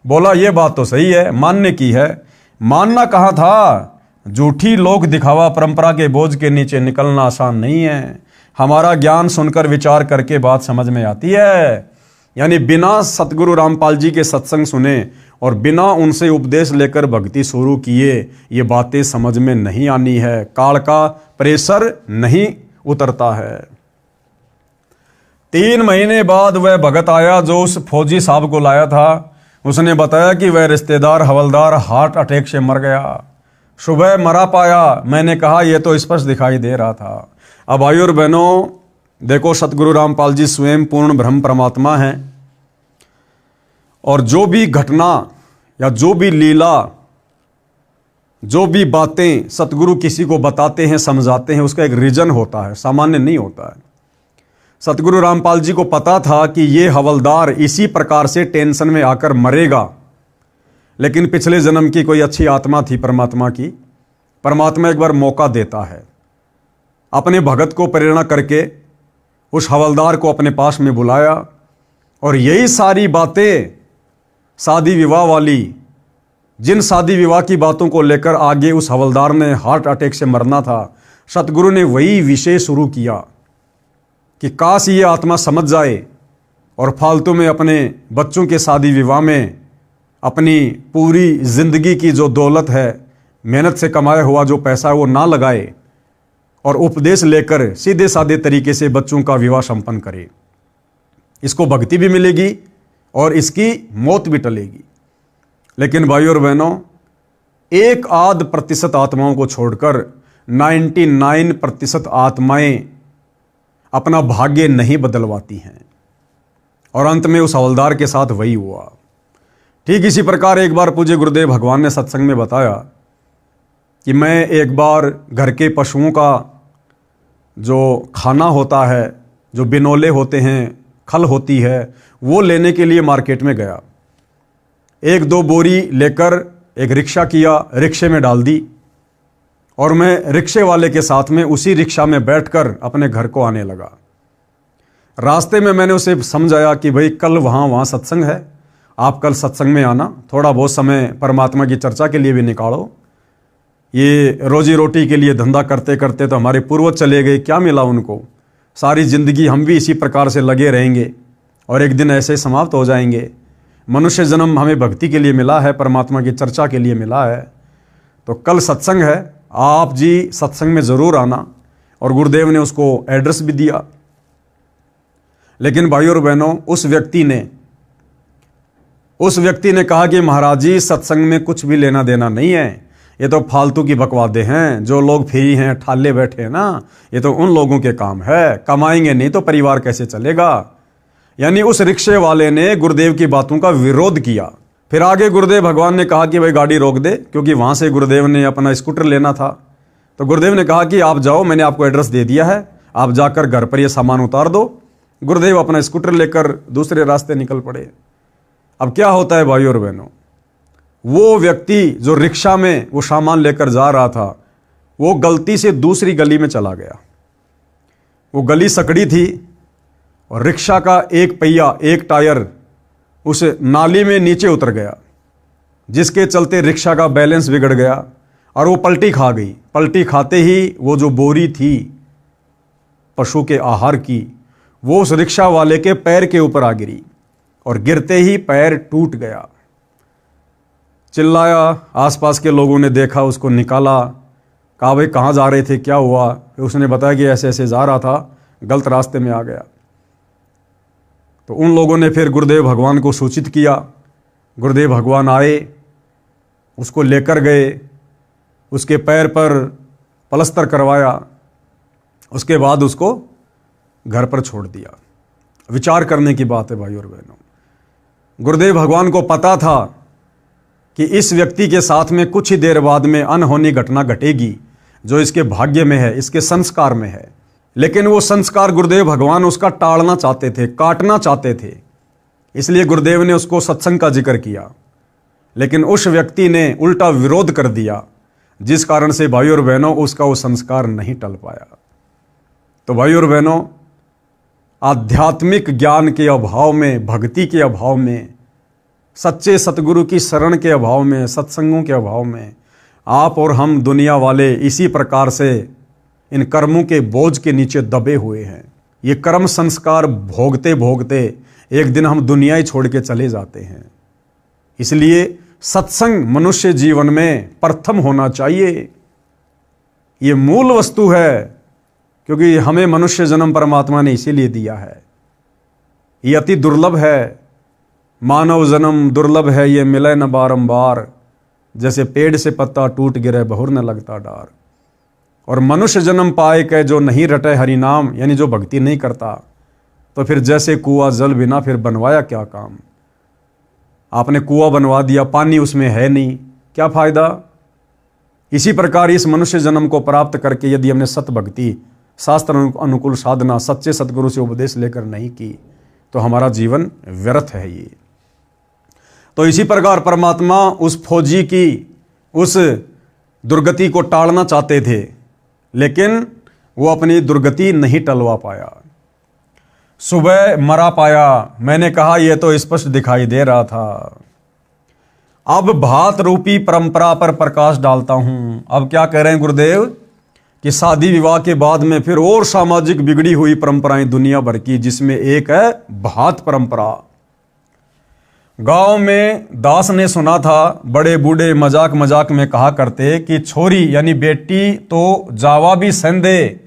बोला ये बात तो सही है, मानने की है। मानना कहाँ था? झूठी लोक दिखावा परंपरा के बोझ के नीचे निकलना आसान नहीं है। हमारा ज्ञान सुनकर विचार करके बात समझ में आती है। यानी बिना सतगुरु रामपाल जी के सत्संग सुने और बिना उनसे उपदेश लेकर भक्ति शुरू किए ये बातें समझ में नहीं आनी है। काल का प्रेशर नहीं उतरता है। 3 महीने बाद वह भगत आया जो उस फौजी साहब को लाया था। उसने बताया कि वह रिश्तेदार हवलदार हार्ट अटैक से मर गया। सुबह मरा पाया। मैंने कहा यह तो स्पष्ट दिखाई दे रहा था। अब भाइयों और बहनों देखो, सतगुरु रामपाल जी स्वयं पूर्ण ब्रह्म परमात्मा हैं। और जो भी घटना या जो भी लीला, जो भी बातें सतगुरु किसी को बताते हैं, समझाते हैं, उसका एक रीजन होता है, सामान्य नहीं होता है। सतगुरु रामपाल जी को पता था कि ये हवलदार इसी प्रकार से टेंशन में आकर मरेगा, लेकिन पिछले जन्म की कोई अच्छी आत्मा थी परमात्मा की। परमात्मा एक बार मौका देता है, अपने भगत को प्रेरणा करके उस हवलदार को अपने पास में बुलाया। और यही सारी बातें शादी विवाह वाली, जिन शादी विवाह की बातों को लेकर आगे उस हवलदार ने हार्ट अटैक से मरना था, सतगुरु ने वही विषय शुरू किया कि काश ये आत्मा समझ जाए और फालतू में अपने बच्चों के शादी विवाह में अपनी पूरी जिंदगी की जो दौलत है, मेहनत से कमाया हुआ जो पैसा है वो ना लगाए और उपदेश लेकर सीधे साधे तरीके से बच्चों का विवाह संपन्न करे। इसको भक्ति भी मिलेगी और इसकी मौत भी टलेगी। लेकिन भाइयों और बहनों, 1% आत्माओं को छोड़कर 99% आत्माएं अपना भाग्य नहीं बदलवाती हैं और अंत में उस हवलदार के साथ वही हुआ। ठीक इसी प्रकार एक बार पूज्य गुरुदेव भगवान ने सत्संग में बताया कि मैं एक बार घर के पशुओं का जो खाना होता है, जो बिनोले होते हैं, खल होती है, वो लेने के लिए मार्केट में गया। 1-2 बोरी लेकर एक रिक्शा किया, रिक्शे में डाल दी और मैं रिक्शे वाले के साथ में उसी रिक्शा में बैठकर अपने घर को आने लगा। रास्ते में मैंने उसे समझाया कि भाई कल वहाँ सत्संग है, आप कल सत्संग में आना, थोड़ा बहुत समय परमात्मा की चर्चा के लिए भी निकालो। ये रोजी रोटी के लिए धंधा करते करते तो हमारे पूर्वज चले गए, क्या मिला उनको? सारी जिंदगी हम भी इसी प्रकार से लगे रहेंगे और एक दिन ऐसे समाप्त हो जाएंगे। मनुष्य जन्म हमें भक्ति के लिए मिला है, परमात्मा की चर्चा के लिए मिला है। तो कल सत्संग है, आप जी सत्संग में ज़रूर आना। और गुरुदेव ने उसको एड्रेस भी दिया। लेकिन भाइयों और बहनों, उस व्यक्ति ने कहा कि महाराज जी, सत्संग में कुछ भी लेना देना नहीं है, ये तो फालतू की बकवादे हैं। जो लोग फ्री हैं, ठाले बैठे हैं ना, ये तो उन लोगों के काम है, कमाएंगे नहीं तो परिवार कैसे चलेगा। यानी उस रिक्शे वाले ने गुरुदेव की बातों का विरोध किया। फिर आगे गुरुदेव भगवान ने कहा कि भाई गाड़ी रोक दे, क्योंकि वहां से गुरुदेव ने अपना स्कूटर लेना था। तो गुरुदेव ने कहा कि आप जाओ, मैंने आपको एड्रेस दे दिया है, आप जाकर घर पर ये सामान उतार दो। गुरुदेव अपना स्कूटर लेकर दूसरे रास्ते निकल पड़े। अब क्या होता है भाइयों और बहनों, वो व्यक्ति जो रिक्शा में वो सामान लेकर जा रहा था, वो गलती से दूसरी गली में चला गया। वो गली सकड़ी थी और रिक्शा का एक पहिया, एक टायर उस नाली में नीचे उतर गया, जिसके चलते रिक्शा का बैलेंस बिगड़ गया और वो पलटी खा गई। पलटी खाते ही वो जो बोरी थी पशु के आहार की, वो उस रिक्शा वाले के पैर के ऊपर आ गिरी और गिरते ही पैर टूट गया। चिल्लाया, आसपास के लोगों ने देखा, उसको निकाला, कहा भाई कहाँ जा रहे थे, क्या हुआ? फिर उसने बताया कि ऐसे ऐसे जा रहा था, गलत रास्ते में आ गया। तो उन लोगों ने फिर गुरुदेव भगवान को सूचित किया। गुरुदेव भगवान आए, उसको लेकर गए, उसके पैर पर पलस्तर करवाया, उसके बाद उसको घर पर छोड़ दिया। विचार करने की बात है भाइयों और बहनों। गुरुदेव भगवान को पता था कि इस व्यक्ति के साथ में कुछ ही देर बाद में अनहोनी घटना घटेगी, जो इसके भाग्य में है, इसके संस्कार में है। लेकिन वो संस्कार गुरुदेव भगवान उसका टालना चाहते थे, काटना चाहते थे। इसलिए गुरुदेव ने उसको सत्संग का जिक्र किया, लेकिन उस व्यक्ति ने उल्टा विरोध कर दिया, जिस कारण से भाइयों और बहनों उसका वो संस्कार नहीं टल पाया। तो भाइयों और बहनों, आध्यात्मिक ज्ञान के अभाव में, भक्ति के अभाव में, सच्चे सतगुरु की शरण के अभाव में, सत्संगों के अभाव में आप और हम दुनिया वाले इसी प्रकार से इन कर्मों के बोझ के नीचे दबे हुए हैं। ये कर्म संस्कार भोगते भोगते एक दिन हम दुनिया ही छोड़ के चले जाते हैं। इसलिए सत्संग मनुष्य जीवन में प्रथम होना चाहिए। ये मूल वस्तु है, क्योंकि हमें मनुष्य जन्म परमात्मा ने इसीलिए दिया है। ये अति दुर्लभ है, मानव जन्म दुर्लभ है, ये मिले न बारंबार, जैसे पेड़ से पत्ता टूट गिरे बहुर न लगता डार। और मनुष्य जन्म पाए के जो नहीं रटे हरि नाम, यानी जो भक्ति नहीं करता, तो फिर जैसे कुआं जल बिना फिर बनवाया क्या काम। आपने कुआं बनवा दिया, पानी उसमें है नहीं, क्या फायदा। इसी प्रकार इस मनुष्य जन्म को प्राप्त करके यदि हमने सत भक्ति, शास्त्र अनुकूल साधना, सच्चे सतगुरु से उपदेश लेकर नहीं की, तो हमारा जीवन व्यर्थ है। ये तो इसी प्रकार परमात्मा उस फौजी की उस दुर्गति को टालना चाहते थे, लेकिन वो अपनी दुर्गति नहीं टलवा पाया। सुबह मरा पाया, मैंने कहा यह तो स्पष्ट दिखाई दे रहा था। अब भात रूपी परंपरा पर प्रकाश डालता हूं। अब क्या कह रहे हैं गुरुदेव कि शादी विवाह के बाद में फिर और सामाजिक बिगड़ी हुई परंपराएं दुनिया भर की, जिसमें एक है भात परंपरा। गांव में दास ने सुना था, बड़े बूढ़े मजाक मजाक में कहा करते कि छोरी यानी बेटी तो जावा भी संदे,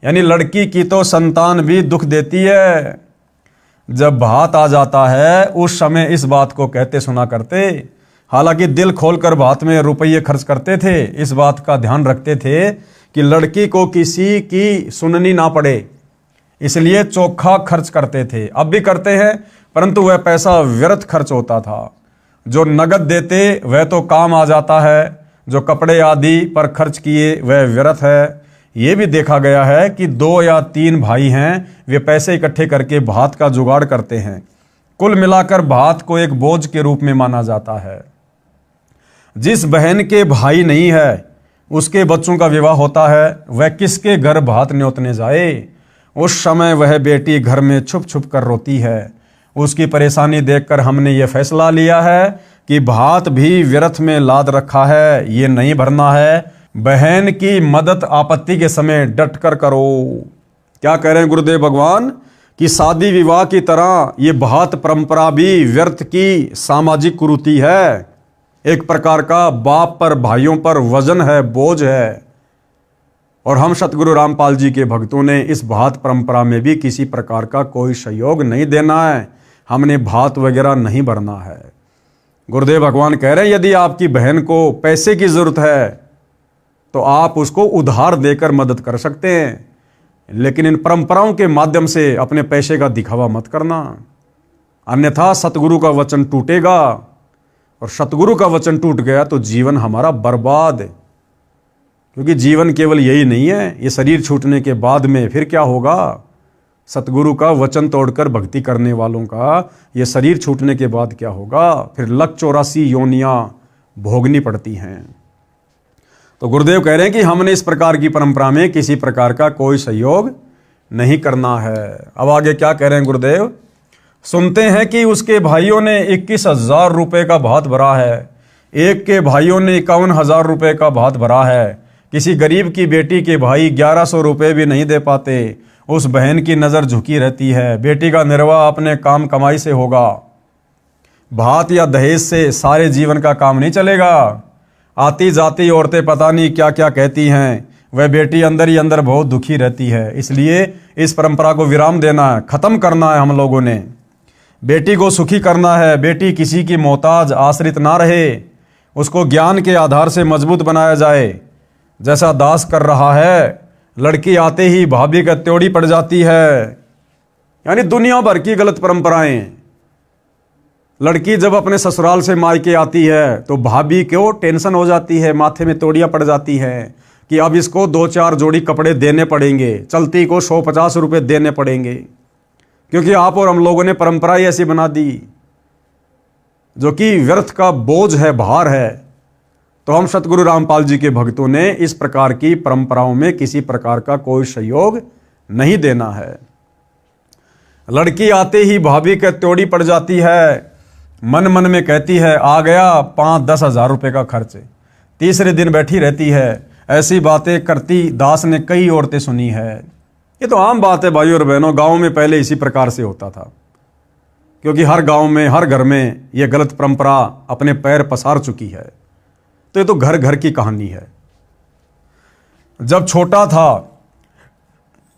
यानी लड़की की तो संतान भी दुख देती है। जब भात आ जाता है उस समय इस बात को कहते सुना करते। हालांकि दिल खोलकर भात में रुपये खर्च करते थे, इस बात का ध्यान रखते थे कि लड़की को किसी की सुननी ना पड़े, इसलिए चोखा खर्च करते थे। अब भी करते हैं, परंतु वह पैसा व्यर्थ खर्च होता था। जो नगद देते वह तो काम आ जाता है, जो कपड़े आदि पर खर्च किए वह व्यर्थ है। ये भी देखा गया है कि 2 या 3 भाई हैं, वे पैसे इकट्ठे करके भात का जुगाड़ करते हैं। कुल मिलाकर भात को एक बोझ के रूप में माना जाता है। जिस बहन के भाई नहीं है, उसके बच्चों का विवाह होता है, वह किसके घर भात न्योतने जाए। उस समय वह बेटी घर में छुप छुप कर रोती है। उसकी परेशानी देखकर हमने ये फैसला लिया है कि भात भी व्यर्थ में लाद रखा है, ये नहीं भरना है। बहन की मदद आपत्ति के समय डट कर करो। क्या कह रहे हैं गुरुदेव भगवान कि शादी विवाह की तरह ये भात परंपरा भी व्यर्थ की सामाजिक कुरीति है। एक प्रकार का बाप पर भाइयों पर वजन है, बोझ है। और हम सतगुरु रामपाल जी के भक्तों ने इस भात परंपरा में भी किसी प्रकार का कोई सहयोग नहीं देना है। हमने भात वगैरह नहीं भरना है। गुरुदेव भगवान कह रहे हैं यदि आपकी बहन को पैसे की जरूरत है तो आप उसको उधार देकर मदद कर सकते हैं, लेकिन इन परंपराओं के माध्यम से अपने पैसे का दिखावा मत करना, अन्यथा सतगुरु का वचन टूटेगा। और सतगुरु का वचन टूट गया तो जीवन हमारा बर्बाद है, क्योंकि जीवन केवल यही नहीं है। ये शरीर छूटने के बाद में फिर क्या होगा। सतगुरु का वचन तोड़कर भक्ति करने वालों का ये शरीर छूटने के बाद क्या होगा, फिर 184 योनियां भोगनी पड़ती हैं। तो गुरुदेव कह रहे हैं कि हमने इस प्रकार की परंपरा में किसी प्रकार का कोई सहयोग नहीं करना है। अब आगे क्या कह रहे हैं गुरुदेव, सुनते हैं कि उसके भाइयों ने 21,000 रुपये का भात भरा है, एक के भाइयों ने 51,000 रुपये का भात भरा है, किसी गरीब की बेटी के भाई 1100 रुपये भी नहीं दे पाते। उस बहन की नज़र झुकी रहती है, बेटी का निर्वाह अपने काम कमाई से होगा, भात या दहेज से सारे जीवन का काम नहीं चलेगा। आती जाती औरतें पता नहीं क्या क्या कहती हैं, वह बेटी अंदर ही अंदर बहुत दुखी रहती है। इसलिए इस परंपरा को विराम देना है, ख़त्म करना है। हम लोगों ने बेटी को सुखी करना है। बेटी किसी की मोहताज आश्रित ना रहे, उसको ज्ञान के आधार से मजबूत बनाया जाए। जैसा दास कर रहा है, लड़की आते ही भाभी का त्योड़ी पड़ जाती है, यानी दुनिया भर की गलत परंपराएं। लड़की जब अपने ससुराल से मायके आती है तो भाभी को टेंशन हो जाती है, माथे में तोड़ियां पड़ जाती हैं कि अब इसको 2-4 जोड़ी कपड़े देने पड़ेंगे, चलती को 150 रुपये देने पड़ेंगे, क्योंकि आप और हम लोगों ने परंपरा ही ऐसी बना दी जो कि व्यर्थ का बोझ है, भार है। तो हम सतगुरु रामपाल जी के भक्तों ने इस प्रकार की परंपराओं में किसी प्रकार का कोई सहयोग नहीं देना है। लड़की आते ही भाभी के त्योड़ी पड़ जाती है, मन मन में कहती है आ गया 5-10 हज़ार रुपये का खर्च, तीसरे दिन बैठी रहती है। ऐसी बातें करती दास ने कई औरतें सुनी है। ये तो आम बात है भाइयों और बहनों, गाँव में पहले इसी प्रकार से होता था, क्योंकि हर गांव में हर घर में ये गलत परंपरा अपने पैर पसार चुकी है। तो ये तो घर घर की कहानी है। जब छोटा था,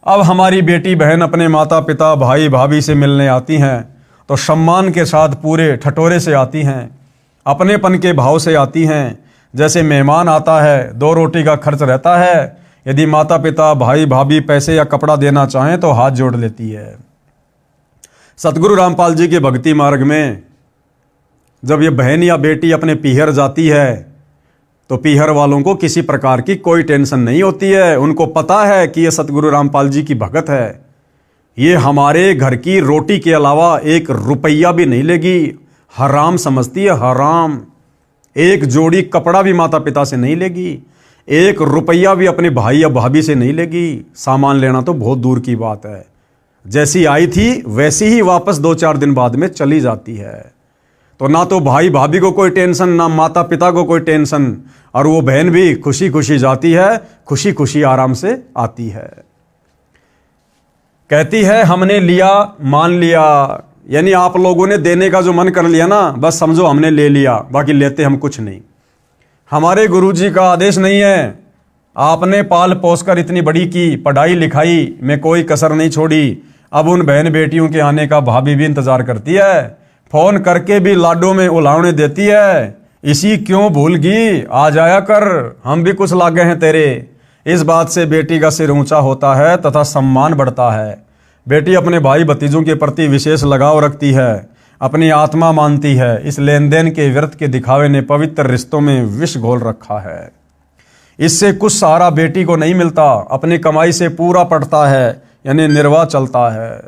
अब हमारी बेटी बहन अपने माता पिता भाई भाभी से मिलने आती हैं तो सम्मान के साथ पूरे ठटोरे से आती हैं, अपनेपन के भाव से आती हैं। जैसे मेहमान आता है, 2 रोटी का खर्च रहता है, यदि माता पिता भाई भाभी पैसे या कपड़ा देना चाहें तो हाथ जोड़ लेती है। सतगुरु रामपाल जी के भक्ति मार्ग में जब ये बहन या बेटी अपने पीहर जाती है तो पीहर वालों को किसी प्रकार की कोई टेंशन नहीं होती है। उनको पता है कि ये सतगुरु रामपाल जी की भगत है, ये हमारे घर की रोटी के अलावा 1 रुपया भी नहीं लेगी। हराम समझती है, हराम। 1 जोड़ी कपड़ा भी माता पिता से नहीं लेगी, 1 रुपया भी अपने भाई या भाभी से नहीं लेगी। सामान लेना तो बहुत दूर की बात है, जैसी आई थी वैसी ही वापस 2-4 दिन बाद में चली जाती है। तो ना तो भाई भाभी को कोई टेंशन, ना माता पिता को कोई टेंशन, और वो बहन भी खुशी खुशी जाती है, खुशी खुशी आराम से आती है। कहती है हमने लिया मान लिया, यानी आप लोगों ने देने का जो मन कर लिया ना, बस समझो हमने ले लिया, बाकी लेते हम कुछ नहीं। हमारे गुरुजी का आदेश नहीं है। आपने पाल पोस कर इतनी बड़ी की, पढ़ाई लिखाई में कोई कसर नहीं छोड़ी। अब उन बहन बेटियों के आने का भाभी भी इंतजार करती है, फोन करके भी लाडों में उलावने देती है। इसी क्यों भूल गई, आ जाया कर, हम भी कुछ लागे हैं तेरे। इस बात से बेटी का सिर ऊंचा होता है तथा सम्मान बढ़ता है। बेटी अपने भाई भतीजों के प्रति विशेष लगाव रखती है, अपनी आत्मा मानती है। इस लेन देन के व्यर्थ के दिखावे ने पवित्र रिश्तों में विष घोल रखा है। इससे कुछ सहारा बेटी को नहीं मिलता, अपनी कमाई से पूरा पड़ता है, यानी निर्वाह चलता है।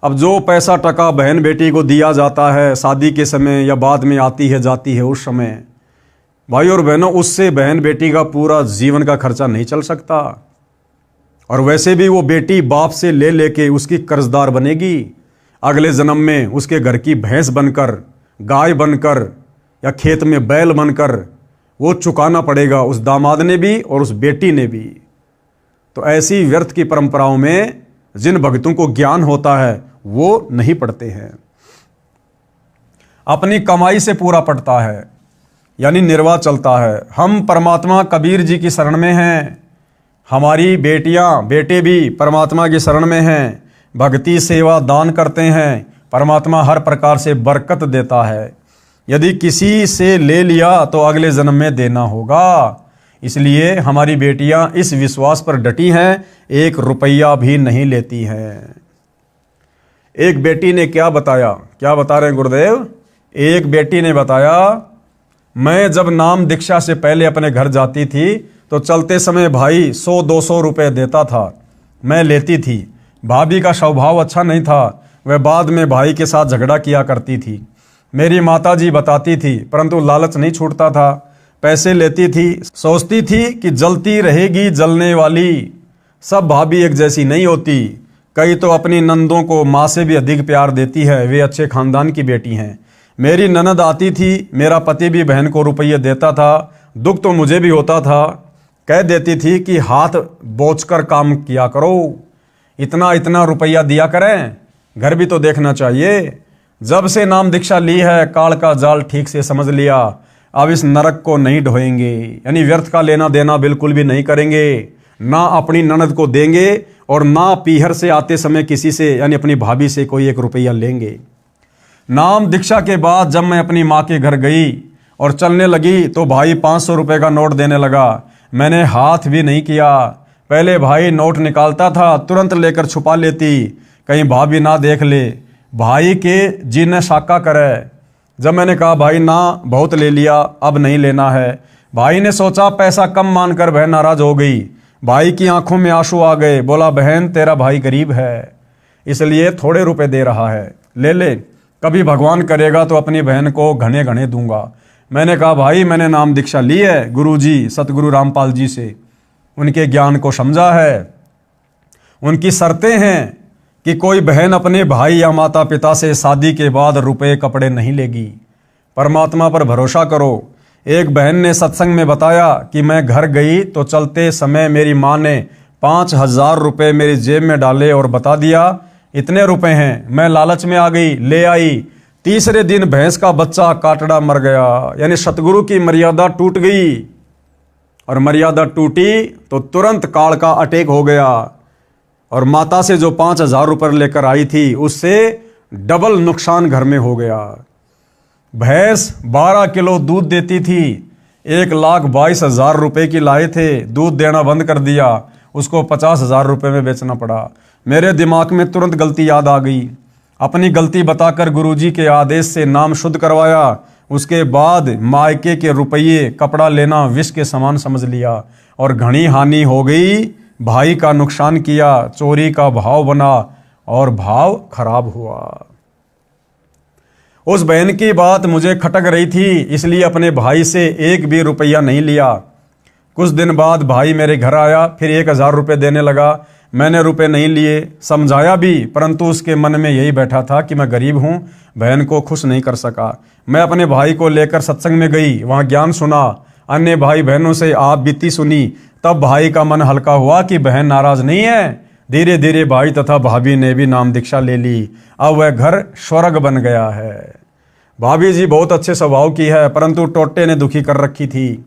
अब जो पैसा टका बहन बेटी को दिया जाता है शादी के समय या बाद में आती है जाती है उस समय, भाई और बहनों, उससे बहन बेटी का पूरा जीवन का खर्चा नहीं चल सकता। और वैसे भी वो बेटी बाप से ले लेके उसकी कर्जदार बनेगी। अगले जन्म में उसके घर की भैंस बनकर, गाय बनकर या खेत में बैल बनकर वो चुकाना पड़ेगा, उस दामाद ने भी और उस बेटी ने भी। तो ऐसी व्यर्थ की परंपराओं में जिन भक्तों को ज्ञान होता है वो नहीं पढ़ते हैं। अपनी कमाई से पूरा पड़ता है, यानी निर्वाह चलता है। हम परमात्मा कबीर जी की शरण में हैं, हमारी बेटियां बेटे भी परमात्मा की शरण में हैं। भक्ति सेवा दान करते हैं, परमात्मा हर प्रकार से बरकत देता है। यदि किसी से ले लिया तो अगले जन्म में देना होगा। इसलिए हमारी बेटियां इस विश्वास पर डटी हैं, 1 रुपया भी नहीं लेती हैं। एक बेटी ने क्या बताया, क्या बता रहे हैं गुरुदेव? एक बेटी ने बताया, मैं जब नाम दीक्षा से पहले अपने घर जाती थी तो चलते समय भाई 100-200 रुपए देता था, मैं लेती थी। भाभी का स्वभाव अच्छा नहीं था, वह बाद में भाई के साथ झगड़ा किया करती थी। मेरी माता जी बताती थी, परंतु लालच नहीं छूटता था। पैसे लेती थी, सोचती थी कि जलती रहेगी जलने वाली। सब भाभी एक जैसी नहीं होती, कई तो अपनी नंदों को माँ से भी अधिक प्यार देती है, वे अच्छे खानदान की बेटी हैं। मेरी ननद आती थी, मेरा पति भी बहन को रुपये देता था, दुख तो मुझे भी होता था। कह देती थी कि हाथ बोझ कर काम किया करो, इतना इतना रुपया दिया करें, घर भी तो देखना चाहिए। जब से नाम दीक्षा ली है, काल का जाल ठीक से समझ लिया, अब इस नरक को नहीं ढोएंगे, यानी व्यर्थ का लेना देना बिल्कुल भी नहीं करेंगे। ना अपनी ननद को देंगे और ना पीहर से आते समय किसी से, यानी अपनी भाभी से कोई 1 रुपया लेंगे। नाम दीक्षा के बाद जब मैं अपनी माँ के घर गई और चलने लगी तो भाई 500 रुपये का नोट देने लगा। मैंने हाथ भी नहीं किया। पहले भाई नोट निकालता था, तुरंत लेकर छुपा लेती, कहीं भाभी ना देख ले, भाई के जी ने शाका करे। जब मैंने कहा भाई ना बहुत ले लिया, अब नहीं लेना है, भाई ने सोचा पैसा कम मानकर बहन नाराज हो गई। भाई की आंखों में आंसू आ गए, बोला बहन तेरा भाई गरीब है इसलिए थोड़े रुपए दे रहा है, ले ले, कभी भगवान करेगा तो अपनी बहन को घने घने दूंगा। मैंने कहा भाई मैंने नाम दीक्षा ली है गुरुजी सतगुरु रामपाल जी से, उनके ज्ञान को समझा है। उनकी शर्तें हैं कि कोई बहन अपने भाई या माता पिता से शादी के बाद रुपए कपड़े नहीं लेगी। परमात्मा पर भरोसा करो। एक बहन ने सत्संग में बताया कि मैं घर गई तो चलते समय मेरी माँ ने 5000 रुपये मेरी जेब में डाले और बता दिया इतने रुपए हैं। मैं लालच में आ गई, ले आई। तीसरे दिन भैंस का बच्चा काटड़ा मर गया, यानी सतगुरु की मर्यादा टूट गई। और मर्यादा टूटी तो तुरंत काल का अटैक हो गया और माता से जो 5000 रुपये लेकर आई थी उससे डबल नुकसान घर में हो गया। भैंस 12 किलो दूध देती थी, 1,22,000 रुपये की लाए थे, दूध देना बंद कर दिया, उसको 50,000 रुपये में बेचना पड़ा। मेरे दिमाग में तुरंत गलती याद आ गई। अपनी गलती बताकर गुरुजी के आदेश से नाम शुद्ध करवाया। उसके बाद मायके के रुपये कपड़ा लेना विष के समान समझ लिया और घनी हानि हो गई। भाई का नुकसान किया, चोरी का भाव बना और भाव खराब हुआ। उस बहन की बात मुझे खटक रही थी, इसलिए अपने भाई से 1 भी रुपया नहीं लिया। कुछ दिन बाद भाई मेरे घर आया, फिर 1000 रुपये देने लगा। मैंने रुपए नहीं लिए, समझाया भी, परंतु उसके मन में यही बैठा था कि मैं गरीब हूँ, बहन को खुश नहीं कर सका। मैं अपने भाई को लेकर सत्संग में गई, वहाँ ज्ञान सुना, अन्य भाई बहनों से आप बीती सुनी। तब भाई का मन हल्का हुआ कि बहन नाराज नहीं है, धीरे धीरे भाई तथा भाभी ने भी नाम दीक्षा ले ली। अब वह घर स्वर्ग बन गया है। भाभी जी बहुत अच्छे स्वभाव की है, परंतु टोटे ने दुखी कर रखी थी।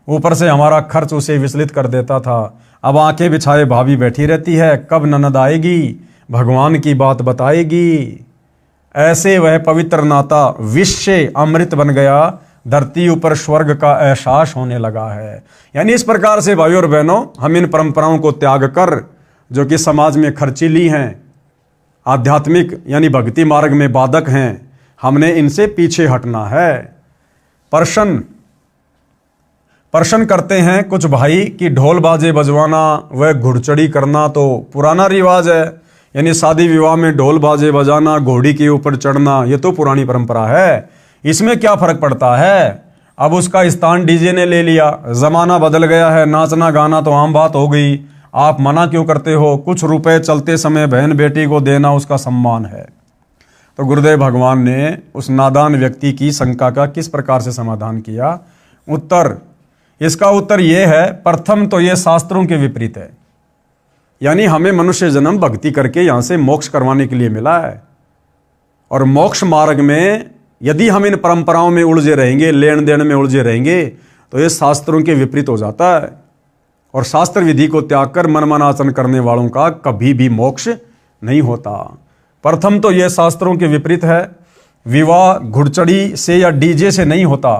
ऊपर से हमारा खर्च उसे विचलित कर देता था। अब आंखें बिछाए भाभी बैठी रहती है, कब ननद आएगी, भगवान की बात बताएगी। ऐसे वह पवित्र नाता विश्व अमृत बन गया। धरती ऊपर स्वर्ग का एहसास होने लगा है। यानी इस प्रकार से भाइयों और बहनों, हम इन परंपराओं को त्याग कर, जो कि समाज में खर्चीली हैं, आध्यात्मिक यानी भक्ति मार्ग में बाधक हैं, हमने इनसे पीछे हटना है। प्रश्न करते हैं कुछ भाई कि ढोल बाजे बजवाना व घुड़चढ़ी करना तो पुराना रिवाज है। यानी शादी विवाह में ढोल बाजे बजाना, घोड़ी के ऊपर चढ़ना, ये तो पुरानी परंपरा है, इसमें क्या फर्क पड़ता है। अब उसका स्थान डीजे ने ले लिया, जमाना बदल गया है, नाचना गाना तो आम बात हो गई, आप मना क्यों करते हो। कुछ रुपए चलते समय बहन बेटी को देना उसका सम्मान है। तो गुरुदेव भगवान ने उस नादान व्यक्ति की शंका का किस प्रकार से समाधान किया। इसका उत्तर यह है, प्रथम तो यह शास्त्रों के विपरीत है। यानी हमें मनुष्य जन्म भक्ति करके यहां से मोक्ष करवाने के लिए मिला है, और मोक्ष मार्ग में यदि हम इन परंपराओं में उलझे रहेंगे, लेन देन में उलझे रहेंगे, तो ये शास्त्रों के विपरीत हो जाता है। और शास्त्र विधि को त्याग कर मनमानाचरण करने वालों का कभी भी मोक्ष नहीं होता। प्रथम तो यह शास्त्रों के विपरीत है। विवाह घुड़चढ़ी से या डीजे से नहीं होता,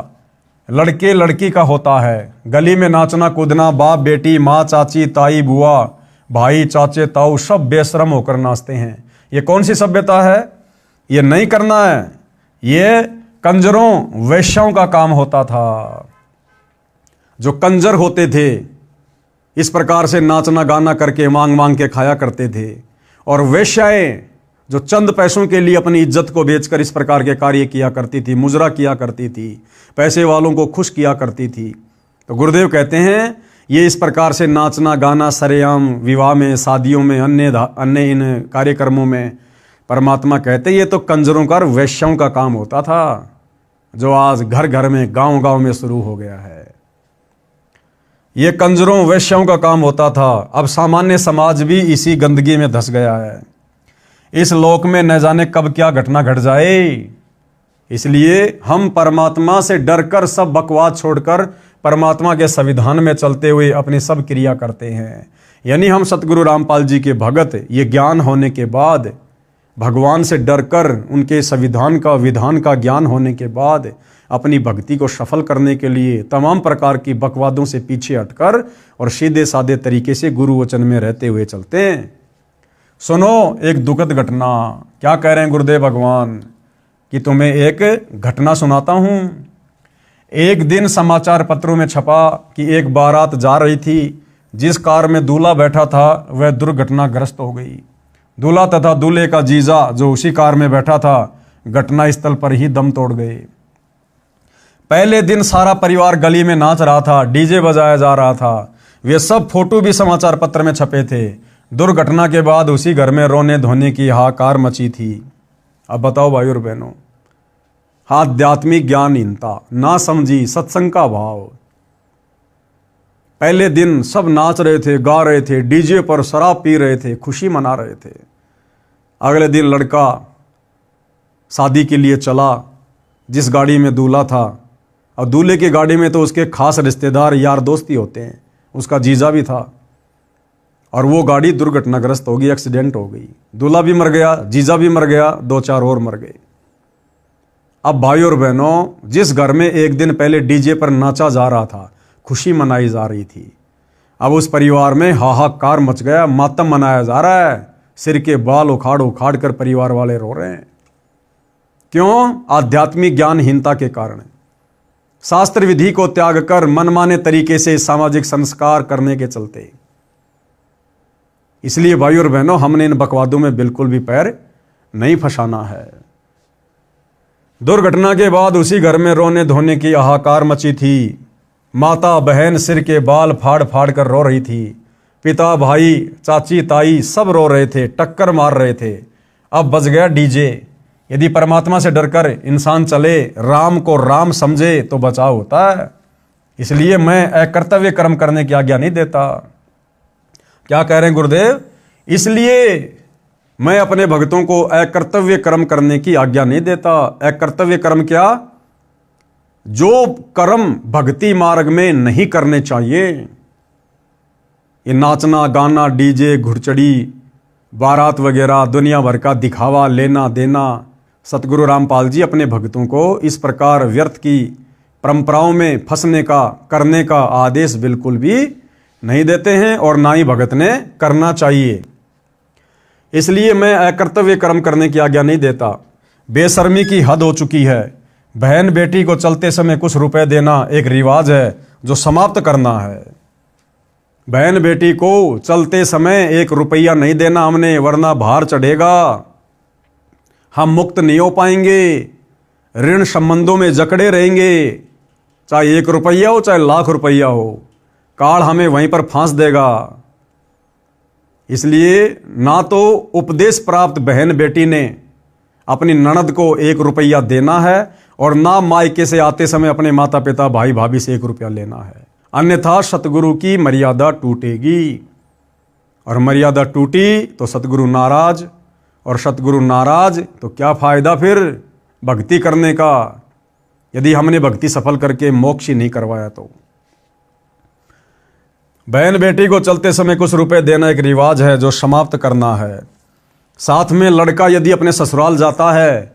लड़के लड़की का होता है। गली में नाचना कूदना, बाप बेटी, माँ चाची ताई बुआ भाई चाचे ताऊ सब बेशरम होकर नाचते हैं। ये कौन सी सभ्यता है। ये नहीं करना है। ये कंजरों वैश्यों का काम होता था। जो कंजर होते थे इस प्रकार से नाचना गाना करके मांग मांग के खाया करते थे। और वेश्याएं जो चंद पैसों के लिए अपनी इज्जत को बेचकर इस प्रकार के कार्य किया करती थी, मुजरा किया करती थी, पैसे वालों को खुश किया करती थी। तो गुरुदेव कहते हैं ये इस प्रकार से नाचना गाना सरेआम विवाह में, शादियों में, अन्य इन कार्यक्रमों में, परमात्मा कहते ये तो कंजरों का, वैश्यों का काम होता था, जो आज घर घर में, गांव गांव में शुरू हो गया है। ये कंजरों वैश्यों का काम होता था। अब सामान्य समाज भी इसी गंदगी में धंस गया है। इस लोक में न जाने कब क्या घटना घट जाए। इसलिए हम परमात्मा से डरकर सब बकवास छोड़कर परमात्मा के संविधान में चलते हुए अपनी सब क्रिया करते हैं। यानी हम सतगुरु रामपाल जी के भगत, ये ज्ञान होने के बाद, भगवान से डरकर उनके संविधान का, विधान का ज्ञान होने के बाद अपनी भक्ति को सफल करने के लिए तमाम प्रकार की बकवादों से पीछे हटकर और सीधे साधे तरीके से गुरु वचन में रहते हुए चलते हैं। सुनो एक दुखद घटना। क्या कह रहे हैं गुरुदेव भगवान कि तुम्हें एक घटना सुनाता हूं। एक दिन समाचार पत्रों में छपा कि एक बारात जा रही थी। जिस कार में दूल्हा बैठा था वह दुर्घटनाग्रस्त हो गई। दूल्हा तथा दूल्हे का जीजा जो उसी कार में बैठा था घटना स्थल पर ही दम तोड़ गए। पहले दिन सारा परिवार गली में नाच रहा था, डीजे बजाया जा रहा था। वे सब फोटो भी समाचार पत्र में छपे थे। दुर्घटना के बाद उसी घर में रोने धोने की हाहाकार मची थी। अब बताओ भाई और बहनों, आध्यात्मिक ज्ञानहीनता, ना समझी, सत्संग का भाव। पहले दिन सब नाच रहे थे, गा रहे थे, डीजे पर शराब पी रहे थे, खुशी मना रहे थे। अगले दिन लड़का शादी के लिए चला, जिस गाड़ी में दूल्हा था, और दूल्हे की गाड़ी में तो उसके खास रिश्तेदार यार दोस्त ही होते हैं, उसका जीजा भी था, और वो गाड़ी दुर्घटनाग्रस्त हो गई, एक्सीडेंट हो गई। दूल्हा भी मर गया, जीजा भी मर गया, 2-4 और मर गए। अब भाई और बहनों, जिस घर में एक दिन पहले डीजे पर नाचा जा रहा था, खुशी मनाई जा रही थी, अब उस परिवार में हाहाकार मच गया, मातम मनाया जा रहा है। सिर के बाल उखाड़ उखाड़ कर परिवार वाले रो रहे हैं। क्यों? आध्यात्मिक ज्ञानहीनता के कारण। शास्त्र विधि को त्याग कर मनमाने तरीके से सामाजिक संस्कार करने के चलते। इसलिए भाई और बहनों, हमने इन बकवादों में बिल्कुल भी पैर नहीं फंसाना है। दुर्घटना के बाद उसी घर में रोने धोने की हाहाकार मची थी। माता बहन सिर के बाल फाड़ फाड़ कर रो रही थी। पिता भाई चाची ताई सब रो रहे थे, टक्कर मार रहे थे। अब बज गया डीजे। यदि परमात्मा से डरकर इंसान चले, राम को राम समझे, तो बचाव होता है। इसलिए मैं अकर्तव्य कर्म करने की आज्ञा नहीं देता। क्या कह रहे हैं गुरुदेव? इसलिए मैं अपने भक्तों को अकर्तव्य कर्म करने की आज्ञा नहीं देता। अकर्तव्य कर्म क्या? जो कर्म भक्ति मार्ग में नहीं करने चाहिए। ये नाचना गाना, डीजे, घुड़चड़ी, बारात वगैरह, दुनिया भर का दिखावा, लेना देना, सतगुरु रामपाल जी अपने भक्तों को इस प्रकार व्यर्थ की परंपराओं में फंसने का, करने का आदेश बिल्कुल भी नहीं देते हैं और ना ही भगत ने करना चाहिए। इसलिए मैं अकर्तव्य कर्म करने की आज्ञा नहीं देता। बेशर्मी की हद हो चुकी है। बहन बेटी को चलते समय कुछ रुपए देना एक रिवाज है जो समाप्त करना है। बहन बेटी को चलते समय 1 रुपया नहीं देना हमने, वरना भार चढ़ेगा, हम मुक्त नहीं हो पाएंगे, ऋण संबंधों में जकड़े रहेंगे। चाहे 1 रुपया हो, चाहे लाख रुपया हो, काल हमें वहीं पर फांस देगा। इसलिए ना तो उपदेश प्राप्त बहन बेटी ने अपनी ननद को 1 रुपया देना है और ना मायके से आते समय अपने माता पिता भाई भाभी से 1 रुपया लेना है, अन्यथा सतगुरु की मर्यादा टूटेगी। और मर्यादा टूटी तो सतगुरु नाराज, और सतगुरु नाराज तो क्या फायदा फिर भक्ति करने का, यदि हमने भक्ति सफल करके मोक्ष ही नहीं करवाया तो। बहन बेटी को चलते समय कुछ रुपए देना एक रिवाज है जो समाप्त करना है। साथ में लड़का यदि अपने ससुराल जाता है